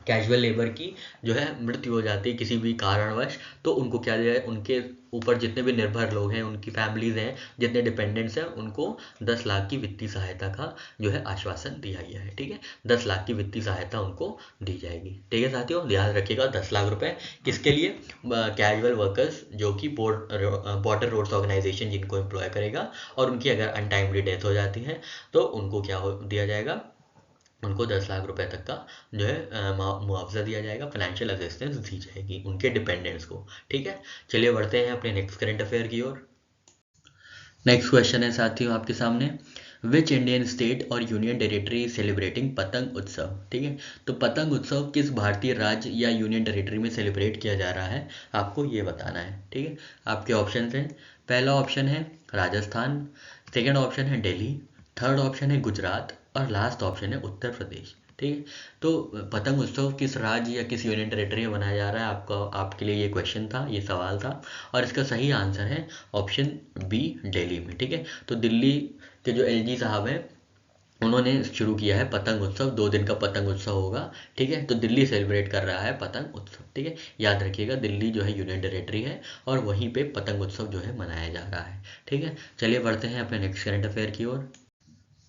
कैजुअल लेबर की जो है मृत्यु हो जाती है किसी भी कारणवश, तो उनको क्या दिया है, उनके ऊपर जितने भी निर्भर लोग हैं, उनकी फैमिलीज हैं, जितने डिपेंडेंट्स हैं, उनको 10 लाख की वित्तीय सहायता का जो है आश्वासन दिया गया है। ठीक है, 10 लाख की वित्तीय सहायता उनको दी जाएगी। ठीक है साथियों, ध्यान रखिएगा 10 लाख रुपए किसके लिए, कैजुअल वर्कर्स जो कि बॉर्डर रोड्स ऑर्गेनाइजेशन जिनको एम्प्लॉय करेगा, और उनकी अगर अनटाइमली डेथ हो जाती है तो उनको क्या दिया जाएगा, उनको 10 लाख रुपए तक का जो है मुआवजा दिया जाएगा, फाइनेंशियल असिस्टेंस दी जाएगी उनके डिपेंडेंट्स को। ठीक है, चलिए बढ़ते हैं अपने नेक्स्ट करंट अफेयर की ओर। नेक्स्ट क्वेश्चन है साथियों आपके सामने, विच इंडियन स्टेट और यूनियन टेरिटरी सेलिब्रेटिंग पतंग उत्सव। ठीक है, तो पतंग उत्सव किस भारतीय राज्य या यूनियन टेरिटरी में सेलिब्रेट किया जा रहा है, आपको ये बताना है। ठीक है, आपके ऑप्शन हैं, पहला ऑप्शन है राजस्थान, सेकेंड ऑप्शन है दिल्ली, थर्ड ऑप्शन है गुजरात, और लास्ट ऑप्शन है उत्तर प्रदेश। ठीक है, तो पतंग उत्सव किस राज्य या किस यूनियन टेरिटरी में मनाया जा रहा है, आपका आपके लिए ये क्वेश्चन था, ये सवाल था, और इसका सही आंसर है ऑप्शन बी, दिल्ली में। ठीक है, तो दिल्ली के जो LG साहब हैं उन्होंने शुरू किया है पतंग उत्सव, 2 दिन का पतंग उत्सव होगा। ठीक है, तो दिल्ली सेलिब्रेट कर रहा है पतंग उत्सव। ठीक है, याद रखिएगा दिल्ली जो है यूनियन टेरिटरी है, और वहीं पे पतंग उत्सव जो है मनाया जा रहा है। ठीक है, चलिए बढ़ते हैं अपने नेक्स्ट करंट अफेयर की ओर।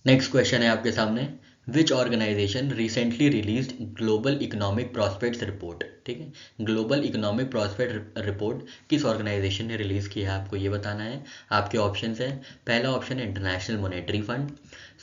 नेक्स्ट क्वेश्चन है आपके सामने, which organisation recently released global economic prospects report. ठीक है, ग्लोबल इकोनॉमिक प्रॉस्पेक्ट रिपोर्ट किस ऑर्गेनाइजेशन ने रिलीज किया है, आपको ये बताना है। आपके ऑप्शंस हैं, पहला ऑप्शन है International Monetary Fund,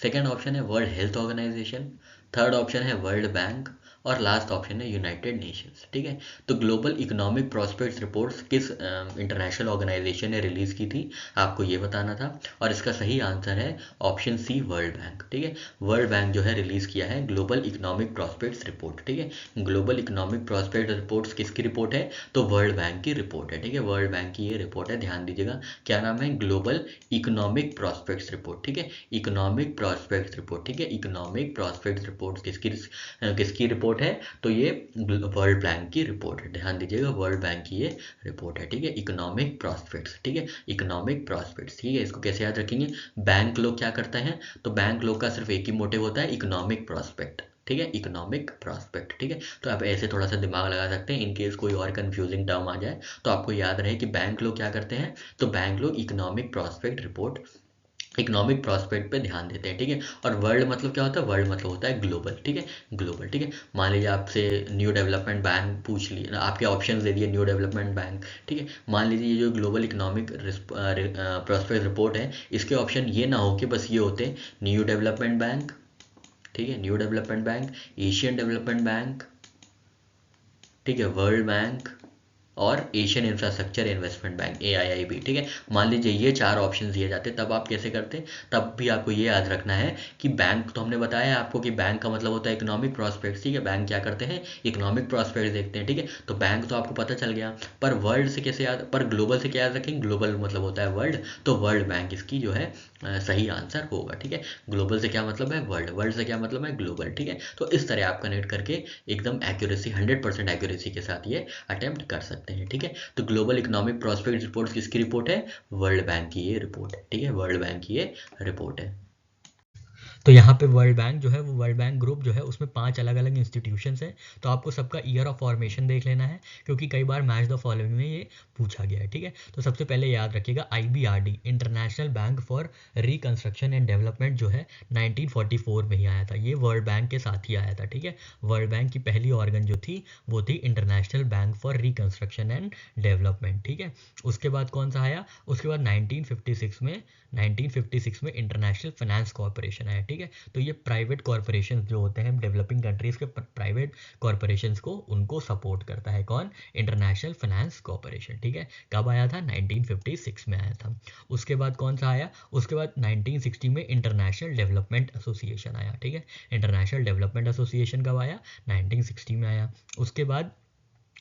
second option है World Health Organisation, third option है वर्ल्ड बैंक, और लास्ट ऑप्शन है यूनाइटेड नेशंस। ठीक है, तो ग्लोबल इकोनॉमिक प्रॉस्पेक्ट्स रिपोर्ट्स किस इंटरनेशनल ऑर्गेनाइजेशन ने रिलीज की थी, आपको ये बताना था। और इसका सही आंसर है ऑप्शन सी, वर्ल्ड बैंक। ठीक है, वर्ल्ड बैंक जो है रिलीज किया है ग्लोबल इकोनॉमिक प्रॉस्पेक्ट्स रिपोर्ट। ठीक है, ग्लोबल इकोनॉमिक प्रॉस्पेक्ट रिपोर्ट्स किसकी रिपोर्ट है, तो वर्ल्ड बैंक की रिपोर्ट है। ठीक है, वर्ल्ड बैंक की ये रिपोर्ट है, ध्यान दीजिएगा क्या नाम है, ग्लोबल इकोनॉमिक प्रॉस्पेक्ट्स रिपोर्ट। ठीक है, इकोनॉमिक प्रॉस्पेक्ट्स रिपोर्ट। ठीक है, इकोनॉमिक प्रॉस्पेक्ट्स रिपोर्ट किसकी रिपोर्ट है, तो ये वर्ल्ड बैंक की रिपोर्ट है, ध्यान दीजिएगा वर्ल्ड बैंक की ये रिपोर्ट है। ठीक है, इकोनॉमिक प्रॉस्पेक्ट्स। ठीक है, इकोनॉमिक प्रॉस्पेक्ट्स। ठीक है, इसको कैसे याद रखेंगे, बैंक लोग क्या करते हैं, तो बैंक लोग का सिर्फ एक ही मोटिव होता है, इकोनॉमिक प्रॉस्पेक्ट। ठीक है, इकोनॉमिक प्रॉस्पेक्ट। ठीक है, तो आप ऐसे थोड़ा सा दिमाग लगा सकते हैं, इनकेस कोई और कंफ्यूजिंग टर्म आ जाए तो आपको याद रहे कि बैंक लोग क्या करते हैं, तो बैंक लोग economic prospect report, economic prospect पे ध्यान देते हैं। ठीक है, और वर्ल्ड मतलब क्या होता है, वर्ल्ड मतलब होता है ग्लोबल। ठीक है, ग्लोबल। ठीक है, मान लीजिए आपसे न्यू डेवलपमेंट बैंक पूछ लिए, आपके ऑप्शंस दे दिए न्यू डेवलपमेंट बैंक। ठीक है, मान लीजिए ये जो ग्लोबल इकोनॉमिक प्रॉस्पेक्ट रिपोर्ट है, इसके ऑप्शन ये ना हो कि बस ये होते न्यू डेवलपमेंट बैंक, ठीक है, new development bank, Asian development bank, ठीक है, वर्ल्ड बैंक, और Asian infrastructure investment bank, AIIB। ठीक है, मान लीजिए ये चार ऑप्शन दिए जाते, तब आप कैसे करते, तब भी आपको ये याद रखना है कि बैंक, तो हमने बताया आपको कि बैंक का मतलब होता है इकोनॉमिक प्रॉस्पेक्ट्स। ठीक है, बैंक क्या करते हैं, इकोनॉमिक प्रॉस्पेक्ट्स देखते हैं। ठीक है, तो बैंक तो आपको पता चल गया, पर वर्ल्ड से कैसे याद, पर ग्लोबल से क्या याद रखेंगे, ग्लोबल मतलब होता है वर्ल्ड, तो वर्ल्ड बैंक इसकी जो है सही आंसर होगा। ठीक है, ग्लोबल से क्या मतलब है, वर्ल्ड, वर्ल्ड से क्या मतलब है, ग्लोबल। ठीक है, तो इस तरह आप कनेक्ट करके एकदम एक्यूरेसी, 100% एक्यूरेसी के साथ ये अटेम्प्ट कर सकते हैं। ठीक है, तो ग्लोबल इकोनॉमिक प्रॉस्पेक्ट रिपोर्ट किसकी रिपोर्ट है, वर्ल्ड बैंक की ये रिपोर्ट है। ठीक है, वर्ल्ड बैंक की ये रिपोर्ट है। तो यहाँ पे वर्ल्ड बैंक जो है, वो वर्ल्ड बैंक ग्रुप जो है उसमें 5 अलग अलग इंस्टीट्यूशंस हैं, तो आपको सबका ईयर ऑफ फॉर्मेशन देख लेना है, क्योंकि कई बार मैच द फॉलोइंग में ये पूछा गया है। ठीक है, तो सबसे पहले याद रखिएगा IBRD, international bank for reconstruction and development, जो है 1944 में ही आया था, ये वर्ल्ड बैंक के साथ ही आया था। ठीक है, वर्ल्ड बैंक की पहली ऑर्गन जो थी वो थी international bank for reconstruction and development. ठीक है, उसके बाद कौन सा आया, उसके बाद 1956 में इंटरनेशनल फाइनेंस कॉर्पोरेशन आया। ठीक है, तो ये प्राइवेट कॉर्पोरेशन जो होते हैं डेवलपिंग कंट्रीज के प्राइवेट कॉर्पोरेशंस को, उनको सपोर्ट करता है कौन, इंटरनेशनल फाइनेंस कॉर्पोरेशन। ठीक है, कब आया था, 1956 में आया था। उसके बाद कौन सा आया, उसके बाद 1960 में इंटरनेशनल डेवलपमेंट एसोसिएशन आया। ठीक है, इंटरनेशनल डेवलपमेंट एसोसिएशन कब आया, 1960 में आया। उसके बाद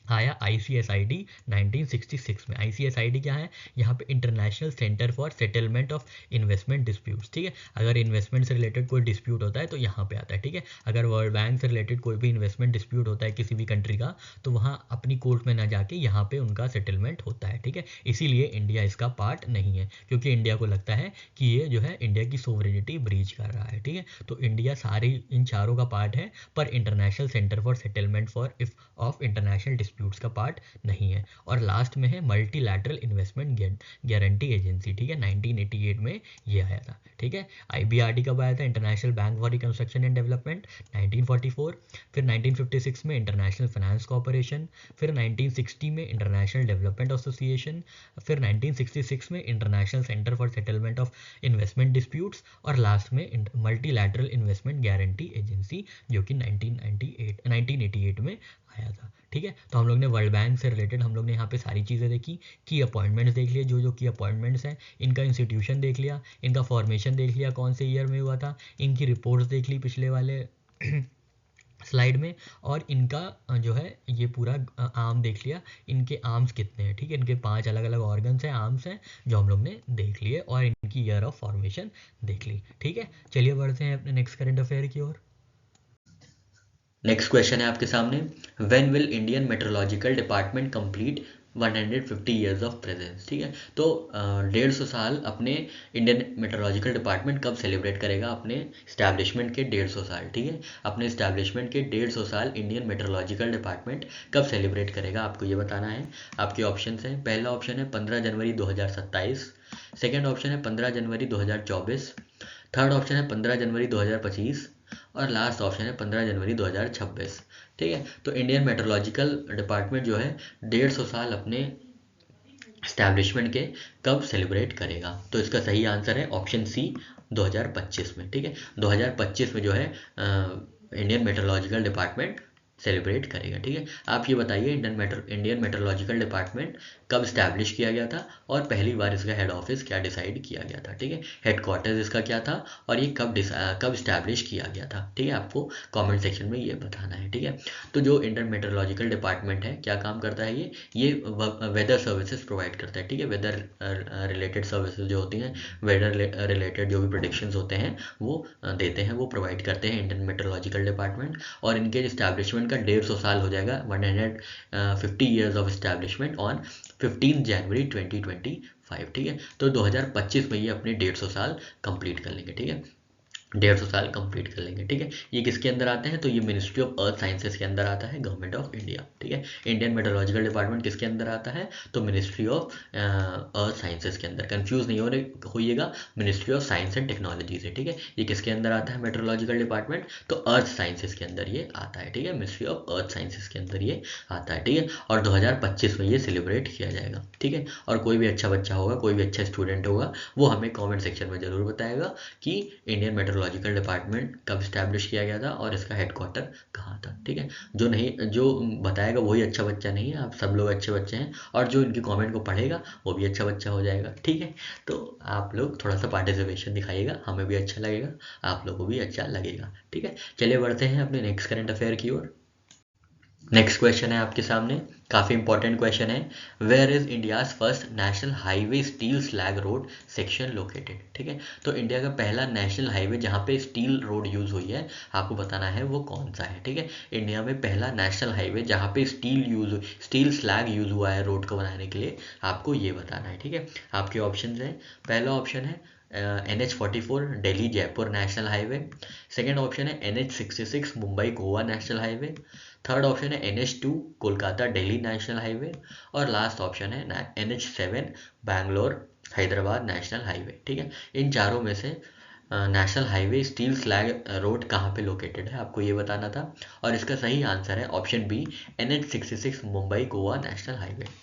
आया ICSID 1966 में। ICSID क्या है, यहाँ पे international centre for settlement of investment disputes. ठीक है, अगर इन्वेस्टमेंट से रिलेटेड कोई डिस्प्यूट होता है तो यहाँ पे आता है। ठीक है, अगर वर्ल्ड बैंक से रिलेटेड कोई भी इन्वेस्टमेंट डिस्प्यूट होता है किसी भी कंट्री का, तो वहाँ अपनी कोर्ट में ना जाके यहाँ पे उनका सेटलमेंट होता है। ठीक है, इसीलिए इंडिया इसका पार्ट नहीं है, क्योंकि इंडिया को लगता है कि ये जो है इंडिया की सोवरेनिटी ब्रीच कर रहा है। ठीक है, तो इंडिया सारी इन चारों का पार्ट है, पर international centre for settlement for of international disputes का पार्ट नहीं है। और लास्ट में है मल्टीलैटरल इन्वेस्टमेंट गारंटी एजेंसी। ठीक है, 1988 में ये आया था। ठीक है, IBRD कब आया था, international bank for reconstruction and development, 1944। फिर 1956 में इंटरनेशनल फाइनेंस कॉर्पोरेशन, फिर 1960 में इंटरनेशनल डेवलपमेंट एसोसिएशन, फिर 1966 में international centre for settlement of investment disputes, और लास्ट में मल्टीलैटरल इन्वेस्टमेंट गारंटी एजेंसी, जो कि 1988 में आया था। ठीक है, तो हम लोग ने वर्ल्ड बैंक से रिलेटेड हम लोग ने यहाँ पे सारी चीज़ें देखी, की अपॉइंटमेंट्स देख लिए, जो जो की अपॉइंटमेंट्स हैं, इनका इंस्टीट्यूशन देख लिया, इनका फॉर्मेशन देख लिया कौन से ईयर में हुआ था, इनकी रिपोर्ट्स देख ली पिछले वाले स्लाइड में, और इनका जो है ये पूरा आर्म देख लिया, इनके आर्म्स कितने हैं। ठीक है, इनके 5 अलग अलग ऑर्गन्स हैं, आर्म्स हैं, जो हम लोग ने देख लिए, और इनकी ईयर ऑफ फॉर्मेशन देख ली। ठीक है, चलिए बढ़ते हैं अपने नेक्स्ट करंट अफेयर की ओर। नेक्स्ट क्वेश्चन है आपके सामने, when will Indian meteorological department complete 150 years of presence. ठीक है, तो 150 साल अपने इंडियन मेट्रोलॉजिकल डिपार्टमेंट कब सेलिब्रेट करेगा, अपने इस्टेब्लिशमेंट के 150 साल। ठीक है, अपने इस्टेब्लिशमेंट के 150 साल इंडियन मेट्रोलॉजिकल डिपार्टमेंट कब सेलिब्रेट करेगा, आपको ये बताना है। आपके ऑप्शन हैं, पहला ऑप्शन है 15 जनवरी 2027, सेकेंड ऑप्शन है 15 जनवरी 2024, थर्ड ऑप्शन है 15 जनवरी 2025 और लास्ट ऑप्शन है 15 जनवरी 2026। ठीक है, तो इंडियन मेट्रोलॉजिकल डिपार्टमेंट जो है 150 साल अपने एस्टैब्लिशमेंट के कब सेलिब्रेट करेगा? तो इसका सही आंसर है ऑप्शन सी, 2025 में। ठीक है, 2025 में जो है इंडियन मेट्रोलॉजिकल डिपार्टमेंट सेलिब्रेट करेगा। ठीक है, आप ये बताइए इंडियन मेट्रोलॉजिकल डिपार्टमेंट कब स्टैब्लिश किया गया था और पहली बार इसका हेड ऑफिस क्या डिसाइड किया गया था? ठीक है, हेडक्वार्टर्स इसका क्या था और ये कब स्टैब्लिश किया गया था? ठीक है, आपको कमेंट सेक्शन में ये बताना है। ठीक है, तो जो इंडियन मेट्रोलॉजिकल डिपार्टमेंट है क्या काम करता है? ये वेदर सर्विसेज प्रोवाइड करता है। ठीक है, वेदर रिलेटेड सर्विसेज जो होती हैं, वेदर रिलेटेड जो भी प्रोडिक्शंस होते हैं वो देते हैं, वो प्रोवाइड करते हैं इंडियन मेट्रोलॉजिकल डिपार्टमेंट। और इनके इस्टेब्लिशमेंट का 150 साल हो जाएगा, 150 ईयर्स ऑफ इस्टेब्लिशमेंट ऑन 15 जनवरी 2025। ठीक है, तो 2025 में ये अपने 150 साल कंप्लीट कर लेंगे। ठीक है, 150 साल कंप्लीट कर लेंगे। ठीक है, ये किसके अंदर आते हैं? तो ये मिनिस्ट्री ऑफ अर्थ साइंसेज के अंदर आता है, गवर्नमेंट ऑफ इंडिया। ठीक है, इंडियन मेट्रोलॉजिकल डिपार्टमेंट किसके अंदर आता है? तो मिनिस्ट्री ऑफ अर्थ साइंसेज के अंदर। कंफ्यूज नहीं होइएगा, Ministry of Science and Technology से। ठीक है, ये किसके अंदर आता है मेट्रोलॉजिकल डिपार्टमेंट? तो अर्थ साइंसेज के अंदर ये आता है। ठीक है, मिनिस्ट्री ऑफ अर्थ साइंसेज के अंदर ये आता है। ठीक है, और 2025 में ये सेलिब्रेट किया जाएगा। ठीक है, और कोई भी अच्छा बच्चा होगा, कोई भी अच्छा स्टूडेंट होगा, वो हमें कॉमेंट सेक्शन में जरूर बताएगा कि इंडियन मेट्रोलॉजिकल डिपार्टमेंट कब स्टैब्लिश किया गया था और इसका हेडक्वार्टर कहाँ था। ठीक है, जो बताएगा वही अच्छा बच्चा नहीं है, आप सब लोग अच्छे बच्चे हैं, और जो इनकी कमेंट को पढ़ेगा वो भी अच्छा बच्चा हो जाएगा। ठीक है, तो आप लोग थोड़ा सा पार्टिसिपेशन दिखाइएगा, हमें भी अच्छा लगेगा, आप लोगों को भी अच्छा लगेगा। ठीक है, चलिए बढ़ते हैं अपने नेक्स्ट करंट अफेयर की ओर। नेक्स्ट क्वेश्चन है आपके सामने, काफ़ी इंपॉर्टेंट क्वेश्चन है। Where is India's first national highway steel slag road section located? ठीक है, तो इंडिया का पहला नेशनल हाईवे जहाँ पे स्टील रोड यूज़ हुई है, आपको बताना है वो कौन सा है। ठीक है, इंडिया में पहला नेशनल हाईवे जहाँ पे स्टील स्लैग यूज़ हुआ है रोड को बनाने के लिए, आपको ये बताना है। ठीक है, आपके ऑप्शन हैं, पहला ऑप्शन है NH44 Delhi Jaipur national highway, second option है NH66 Mumbai Goa national highway, third option है NH2 Kolkata Delhi national highway, और लास्ट ऑप्शन है NH7 Bangalore Hyderabad national highway. ठीक है, इन चारों में से national highway steel slag road कहाँ पे लोकेटेड है, आपको ये बताना था। और इसका सही आंसर है option B, NH66 Mumbai Goa national highway.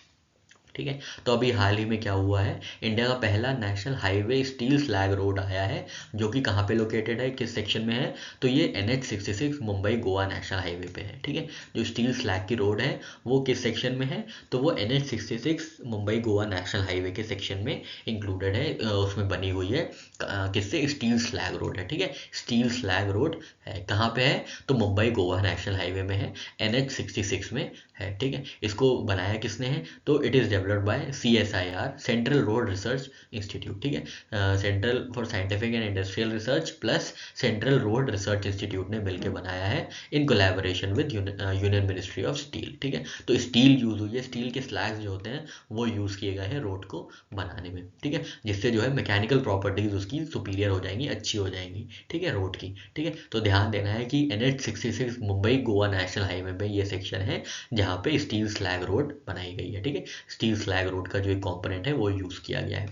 ठीक है, तो अभी हाल ही में क्या हुआ है, इंडिया का पहला national highway steel slag road आया है, जो कि कहाँ पे लोकेटेड है, किस सेक्शन में है? तो ये NH66 Mumbai Goa national highway पे है। ठीक है, जो स्टील स्लैग की रोड है वो किस सेक्शन में है? तो वो NH66 Mumbai Goa national highway के सेक्शन में इंक्लूडेड है, उसमें बनी हुई है। किससे? स्टील स्लैग रोड है। ठीक है, स्टील स्लैग रोड है, कहाँ पे है? तो मुंबई गोवा नेशनल हाईवे में है, NH66 में है। ठीक है, इसको बनाया किसने है? तो it is developed by CSIR, central road research institute. ठीक है, central for scientific and industrial research plus central road research institute ने मिलकर बनाया है in collaboration with union ministry of steel. ठीक है, तो स्टील यूज़ हुई है, स्टील के स्लैग्स जो होते हैं वो यूज़ किए गए हैं रोड को बनाने में। ठीक है, जिससे जो है मैकेनिकल प्रॉपर्टीज उसकी सुपीरियर हो जाएंगी, अच्छी हो जाएंगी। ठीक है, रोड की। ठीक है, तो ध्यान देना है कि NH66 Mumbai Goa national highway में ये सेक्शन है जहाँ पे स्टील स्लैग रोड बनाई गई है। ठीक है, स्टील स्लैग रोड का जो एक कंपोनेंट है वो यूज़ किया गया है।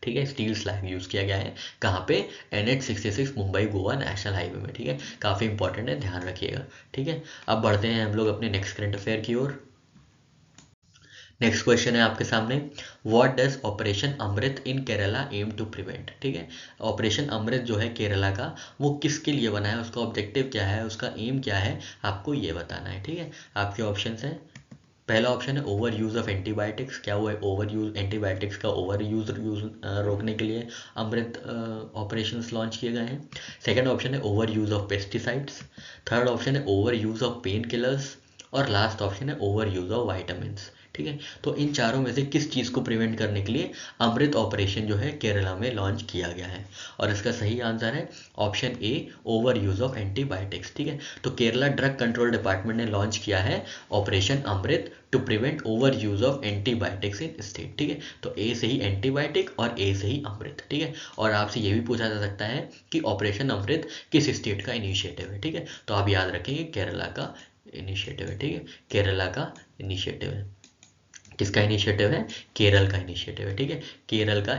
ठीक है, स्टील स्लैग यूज़ किया गया है कहाँ पे? NH66 Mumbai Goa national highway में। ठीक है, काफ़ी इंपॉर्टेंट है, ध्यान रखिएगा। ठीक है, अब बढ़ते हैं हम लोग अपने नेक्स्ट करंट अफेयर की ओर। नेक्स्ट क्वेश्चन है आपके सामने, what does operation Amrit in Kerala aim to prevent? ठीक है, ऑपरेशन अमृत जो है केरला का, वो किसके लिए बना है, उसका ऑब्जेक्टिव क्या है, उसका एम क्या है, आपको ये बताना है। ठीक है, आपके ऑप्शन हैं, पहला ऑप्शन है ओवर यूज़ ऑफ एंटीबायोटिक्स। क्या हुआ है? ओवर यूज एंटीबायोटिक्स का ओवर यूज रोकने के लिए अमृत ऑपरेशंस लॉन्च किए गए हैं। सेकंड ऑप्शन है over use of pesticides, third option है over use of painkillers, और लास्ट ऑप्शन है ओवर यूज ऑफ वाइटामिन्स। ठीक है, तो इन चारों में से किस चीज़ को प्रिवेंट करने के लिए अमृत ऑपरेशन जो है केरला में लॉन्च किया गया है? और इसका सही आंसर है option A, over use of antibiotics. ठीक है, तो केरला ड्रग कंट्रोल डिपार्टमेंट ने लॉन्च किया है operation Amrit to prevent over use of antibiotics in state. ठीक है, तो ए से ही एंटीबायोटिक और ए से ही अमृत। ठीक है, और आपसे ये भी पूछा जा सकता है कि ऑपरेशन अमृत किस स्टेट का इनिशिएटिव है? ठीक है, तो आप याद रखेंगे केरला का इनिशिएटिव है। ठीक है, केरला का इनिशिएटिव है। किसका इनिशिएटिव है? केरल का इनिशिएटिव है, ठीक है, केरल का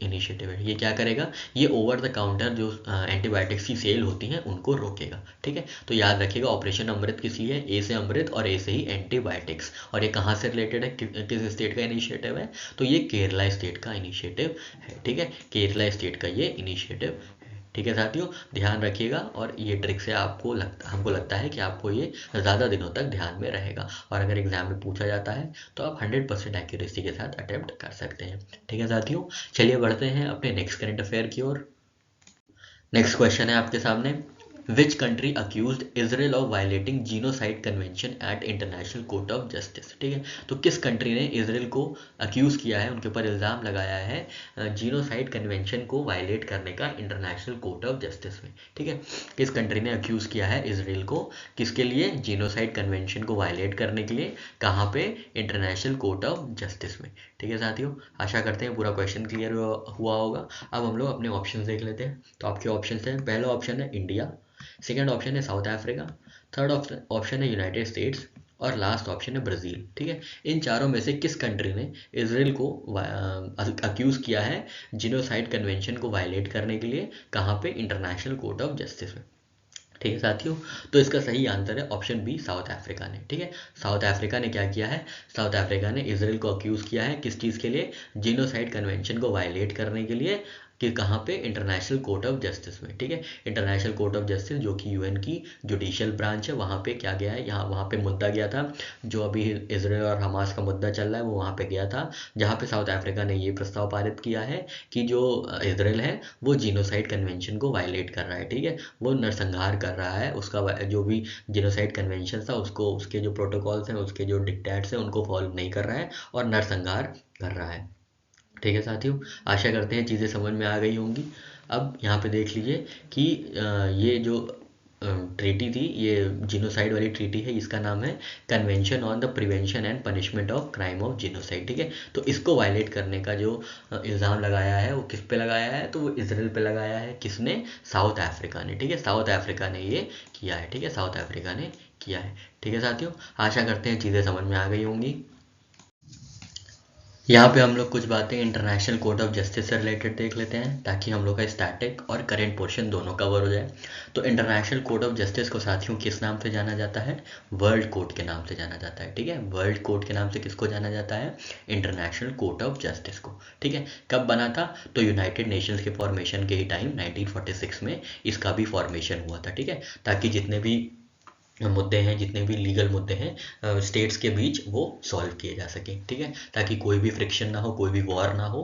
इनिशिएटिव है। ये क्या करेगा? ये ओवर द काउंटर जो एंटीबायोटिक्स की सेल होती हैं उनको रोकेगा, ठीक है। तो याद रखिएगा ऑपरेशन अमृत किस लिए? ए से अमृत और ए से ही एंटीबायोटिक्स। और ये कहाँ से रिलेटेड है, किस स्टेट का इनिशिएटिव है? तो ये केरला स्टेट का इनिशिएटिव है, ठीक है, केरला स्टेट का ये इनिशिएटिव, ठीक है साथियों, ध्यान रखिएगा। और ये ट्रिक से हमको लगता है कि आपको ये ज़्यादा दिनों तक ध्यान में रहेगा, और अगर एग्जाम में पूछा जाता है तो आप 100% एक्यूरेसी के साथ अटेम्प्ट कर सकते हैं, ठीक है साथियों। चलिए बढ़ते हैं अपने नेक्स्ट करंट अफेयर की ओर। नेक्स्ट क्वेश्चन है आपके सामने, which country accused Israel of violating genocide convention at international court of justice, ठीक है। तो किस कंट्री ने इजराइल को अक्यूज किया है, उनके ऊपर इल्ज़ाम लगाया है जीनोसाइड कन्वेंशन को वायलेट करने का इंटरनेशनल कोर्ट ऑफ जस्टिस में, ठीक है। किस कंट्री ने अक्यूज किया है इजराइल को, किसके लिए? जीनोसाइड कन्वेंशन को वायलेट करने के लिए, कहाँ पे? इंटरनेशनल कोर्ट ऑफ जस्टिस में, ठीक है साथियों। आशा करते हैं पूरा क्वेश्चन क्लियर हुआ होगा। अब हम लोग अपने ऑप्शन देख लेते हैं। तो आपके ऑप्शन हैं, पहला ऑप्शन है इंडिया, सेकेंड ऑप्शन है साउथ अफ्रीका, थर्ड ऑप्शन है यूनाइटेड स्टेट्स, और लास्ट ऑप्शन है ब्राज़ील, ठीक है। इन चारों में से किस कंट्री ने इजराइल को अक्यूज किया है जीनोसाइड कन्वेंशन को वायलेट करने के लिए, कहाँ पे? इंटरनेशनल कोर्ट ऑफ जस्टिस में, ठीक है साथियों। तो इसका सही आंसर है ऑप्शन बी, साउथ अफ्रीका ने, ठीक है। साउथ अफ्रीका ने क्या किया है? साउथ अफ्रीका ने इजराइल को अक्यूज किया है किस चीज़ के लिए? जीनोसाइड कन्वेंशन को वायलेट करने के लिए, कि कहाँ पे? इंटरनेशनल कोर्ट ऑफ जस्टिस में, ठीक है। इंटरनेशनल कोर्ट ऑफ जस्टिस जो कि यूएन की जुडिशियल ब्रांच है, वहाँ पे क्या गया है, यहाँ वहाँ पे मुद्दा गया था, जो अभी इजराइल और हमास का मुद्दा चल रहा है वो वहाँ पे गया था, जहाँ पे साउथ अफ्रीका ने ये प्रस्ताव पारित किया है कि जो इजराइल है वो जीनोसाइड कन्वेंशन को वायलेट कर रहा है, ठीक है, वो नरसंहार कर रहा है, उसका जो भी जीनोसाइड कन्वेंशन था उसको, उसके जो प्रोटोकॉल्स हैं, उसके जो डिक्टेट्स हैं उनको फॉलो नहीं कर रहा है और नरसंहार कर रहा है, ठीक है साथियों। आशा करते हैं चीज़ें समझ में आ गई होंगी। अब यहाँ पे देख लीजिए कि ये जो ट्रीटी थी, ये जीनोसाइड वाली ट्रीटी है, इसका नाम है convention on the prevention and punishment of crime of genocide, ठीक है। तो इसको वायलेट करने का जो इल्ज़ाम लगाया है वो किस पे लगाया है? तो वो इसराइल पे लगाया है, किसने? साउथ अफ्रीका ने, ठीक है, साउथ अफ्रीका ने ये किया है, ठीक है, साउथ अफ्रीका ने किया है, ठीक है साथियों। आशा करते हैं चीज़ें समझ में आ गई होंगी। यहाँ पे हम लोग कुछ बातें इंटरनेशनल कोर्ट ऑफ जस्टिस से रिलेटेड देख लेते हैं, ताकि हम लोग का स्टैटिक और करेंट पोर्शन दोनों कवर हो जाए। तो इंटरनेशनल कोर्ट ऑफ जस्टिस को साथियों किस नाम से जाना जाता है? वर्ल्ड कोर्ट के नाम से जाना जाता है, ठीक है। वर्ल्ड कोर्ट के नाम से किसको जाना जाता है? इंटरनेशनल कोर्ट ऑफ जस्टिस को, ठीक है। कब बना था? तो यूनाइटेड नेशंस के फॉर्मेशन के ही टाइम 1946 में इसका भी फॉर्मेशन हुआ था, ठीक है, ताकि जितने भी मुद्दे हैं, जितने भी लीगल मुद्दे हैं स्टेट्स के बीच, वो सॉल्व किए जा सके, ठीक है, ताकि कोई भी फ्रिक्शन ना हो, कोई भी वॉर ना हो,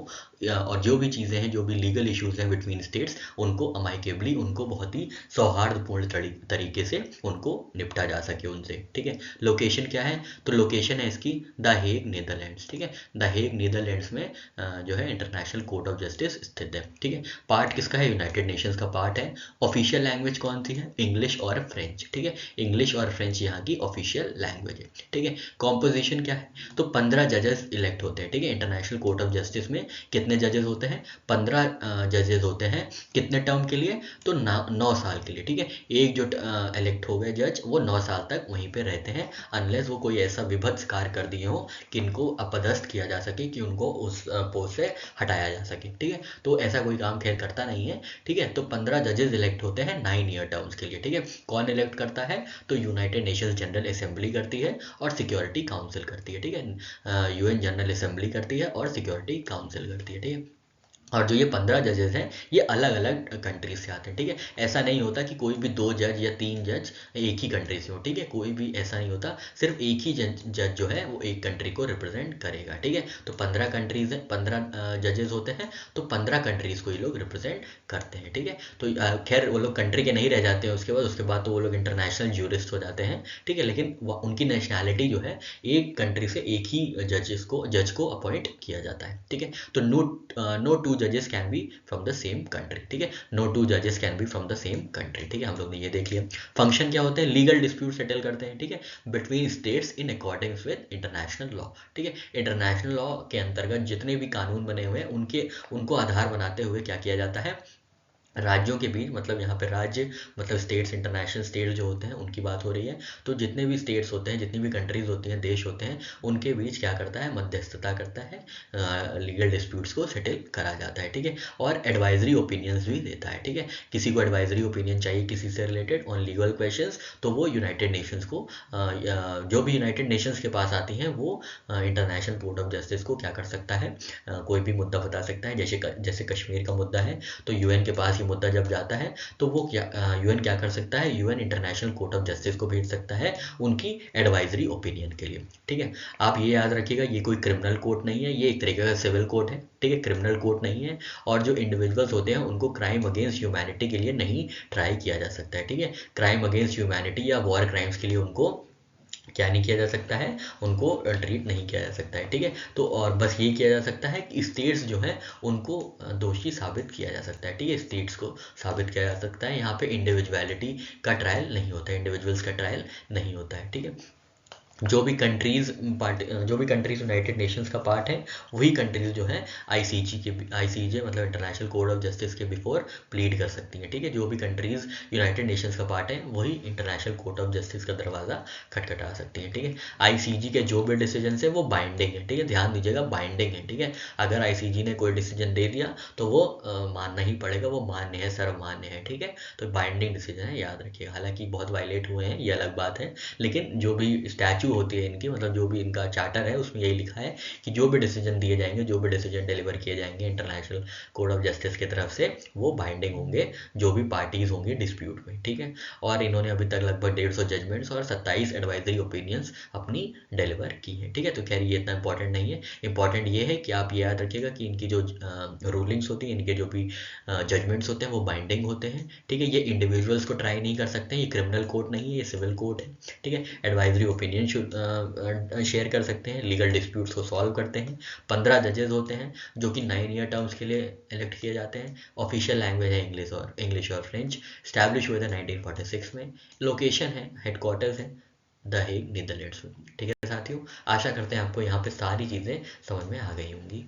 और जो भी चीज़ें हैं, जो भी लीगल इश्यूज हैं बिटवीन स्टेट्स, उनको अमाइकेबली, उनको बहुत ही सौहार्दपूर्ण तरीके से उनको निपटा जा सके उनसे, ठीक है। लोकेशन क्या है? तो लोकेशन है इसकी द हेग, नीदरलैंड्स, ठीक है। द हेग नीदरलैंड्स में जो है इंटरनेशनल कोर्ट ऑफ जस्टिस स्थित है, ठीक है। पार्ट किसका है? यूनाइटेड नेशंस का पार्ट है। ऑफिशियल लैंग्वेज कौन सी है? इंग्लिश और फ्रेंच, ठीक है, इंग्लिश और फ्रेंच यहाँ की ऑफिशियल लैंग्वेज है, ठीक है। कॉम्पोजिशन क्या है? तो 15 जजेस इलेक्ट होते हैं, ठीक है। इंटरनेशनल कोर्ट ऑफ जस्टिस में कितने जजेस होते हैं? 15 जजेस होते हैं, कितने टर्म के लिए? तो 9 साल के लिए, ठीक है। एक जो इलेक्ट हो गए जज, वो 9 साल तक वहीं पे रहते हैं, अनलेस वो कोई ऐसा विभत्स कार्य कर दिए हो कि इनको अपदस्थ किया जा सके, कि उनको उस पोस्ट से हटाया जा सके, ठीक है। तो ऐसा कोई काम खैर करता नहीं है, ठीक है। तो 15 जजेस इलेक्ट होते हैं 9 ईयर टर्म्स के लिए, ठीक है। कौन इलेक्ट करता है? तो यूनाइटेड नेशंस जनरल असेंबली करती है और सिक्योरिटी काउंसिल करती है, ठीक है। यूएन जनरल असेंबली करती है और सिक्योरिटी काउंसिल करती है, ठीक है। और जो ये 15 जजेस हैं, ये अलग अलग कंट्री से आते हैं, ठीक है। ऐसा नहीं होता कि कोई भी 2 जज या 3 जज एक ही कंट्री से हो, ठीक है, कोई भी ऐसा नहीं होता, सिर्फ एक ही जज जो है वो एक कंट्री को रिप्रेजेंट करेगा, ठीक है। तो 15 कंट्रीज हैं, 15 जजेस होते हैं, तो 15 कंट्रीज को ये लोग रिप्रेजेंट करते हैं, ठीक है। तो खैर वो लोग कंट्री के नहीं रह जाते हैं उसके बाद तो वो लोग इंटरनेशनल ज्यूरिस्ट हो जाते हैं, ठीक है, लेकिन उनकी नेशनैलिटी जो है, एक कंट्री से एक ही जज को अपॉइंट किया जाता है, ठीक है। तो नो टू जजेस can be from the same country, ठीक है, नो टू जजेस can be from the same country, ठीक है। हम लोग ने ये देख लिया। फंक्शन क्या होते हैं? लीगल डिस्प्यूट सेटल करते हैं, ठीक है, between states in according with international law, ठीक है। इंटरनेशनल लॉ के अंतर्गत जितने भी कानून बने हुए हैं, उनको आधार बनाते हुए क्या किया जाता है? राज्यों के बीच, मतलब यहाँ पे राज्य मतलब स्टेट्स, इंटरनेशनल स्टेट्स जो होते हैं उनकी बात हो रही है। तो जितने भी स्टेट्स होते हैं, जितनी भी कंट्रीज होती हैं, देश होते हैं, उनके बीच क्या करता है, मध्यस्थता करता है, लीगल डिस्प्यूट्स को सेटल करा जाता है, ठीक है। और एडवाइजरी ओपिनियंस भी देता है, ठीक है। किसी को एडवाइजरी ओपिनियन चाहिए किसी से रिलेटेड ऑन लीगल क्वेश्चंस, तो वो यूनाइटेड नेशंस को जो भी यूनाइटेड नेशंस के पास आती हैं वो इंटरनेशनल कोर्ट ऑफ जस्टिस को क्या कर सकता है, कोई भी मुद्दा बता सकता है। जैसे कश्मीर का मुद्दा है, तो यूएन के पास ये मुद्दा जब जाता है तो वो यूएन क्या कर सकता है, UN international court of justice को भेज सकता है उनकी एडवाइजरी ओपिनियन के लिए, ठीक है। आप ये याद रखिएगा, ये कोई क्रिमिनल कोर्ट नहीं है, ये एक तरीके का सिविल कोर्ट है, ठीक है, क्रिमिनल कोर्ट नहीं है। और जो इंडिविजुअल्स होते हैं उनको क्राइम अगेंस्ट ह्यूमैनिटी के लिए नहीं ट्राई किया जा सकता है, ठीक है। क्राइम अगेंस्ट ह्यूमैनिटी या वॉर क्राइम्स के लिए उनको क्या नहीं किया जा सकता है, उनको ट्रीट नहीं किया जा सकता है, ठीक है। तो और बस ये किया जा सकता है कि स्टेट्स जो है उनको दोषी साबित किया जा सकता है, ठीक है, स्टेट्स को साबित किया जा सकता है। यहाँ पे इंडिविजुअलिटी का ट्रायल नहीं होता है, इंडिविजुअल्स का ट्रायल नहीं होता है, ठीक है। जो भी कंट्रीज यूनाइटेड नेशंस का पार्ट है, वही कंट्रीज जो है आईसीजे मतलब इंटरनेशनल कोर्ट ऑफ जस्टिस के बिफोर प्लीड कर सकती हैं, ठीक है। जो भी कंट्रीज यूनाइटेड नेशंस का पार्ट है वही इंटरनेशनल कोर्ट ऑफ जस्टिस का दरवाज़ा खटखटा सकती हैं, ठीक है। आईसीजी के जो भी डिसीजन है वो बाइंडिंग है, ठीक है, ध्यान दीजिएगा, बाइंडिंग है, ठीक है। अगर आईसीजी ने कोई डिसीजन दे दिया तो वो मानना ही पड़ेगा, वो मान्य है, सर्वमान्य है, ठीक है। तो बाइंडिंग डिसीजन है, याद रखिएगा। हालांकि बहुत वायलेट हुए हैं, ये अलग बात है, लेकिन जो भी स्टैचू होती है इनकी, मतलब जो भी इनका चार्टर है उसमें यही लिखा है कि जो भी डिसीजन दिए जाएंगे, जो भी डिसीजन डिलीवर किए जाएंगे इंटरनेशनल कोर्ट ऑफ जस्टिस की तरफ से, वो बाइंडिंग होंगे जो भी पार्टीज होंगी डिस्प्यूट में, ठीक है। और इन्होंने अभी तक लगभग 150 जजमेंट्स और 27 एडवाइजरी ओपिनियंस अपनी डिलीवर की है, ठीक है। तो खैर ये इतना इंपॉर्टेंट नहीं है, इंपॉर्टेंट ये है कि आप ये याद रखिएगा कि इनकी जो रूलिंग्स होती हैं, इनके जो भी जजमेंट्स होते हैं वो बाइंडिंग होते हैं, ठीक है। ये इंडिविजुअल्स को ट्राई नहीं कर सकते हैं, ये क्रिमिनल कोर्ट नहीं है, ये सिविल कोर्ट है, ठीक है। एडवाइजरी ओपिनियन शेयर कर सकते हैं, लीगल डिस्प्यूट्स को सॉल्व करते हैं। 15 जजेस होते हैं जो कि 9 ईयर टर्म्स के लिए इलेक्ट किए जाते हैं। ऑफिशियल लैंग्वेज है इंग्लिश और फ्रेंच। स्टैब्लिश हुए थे 1946 में। लोकेशन है, हेडक्वार्टर्स है द हेग, नीदरलैंड्स में, ठीक है साथियों। आशा करते हैं आपको यहाँ पे सारी चीज़ें समझ में आ गई होंगी।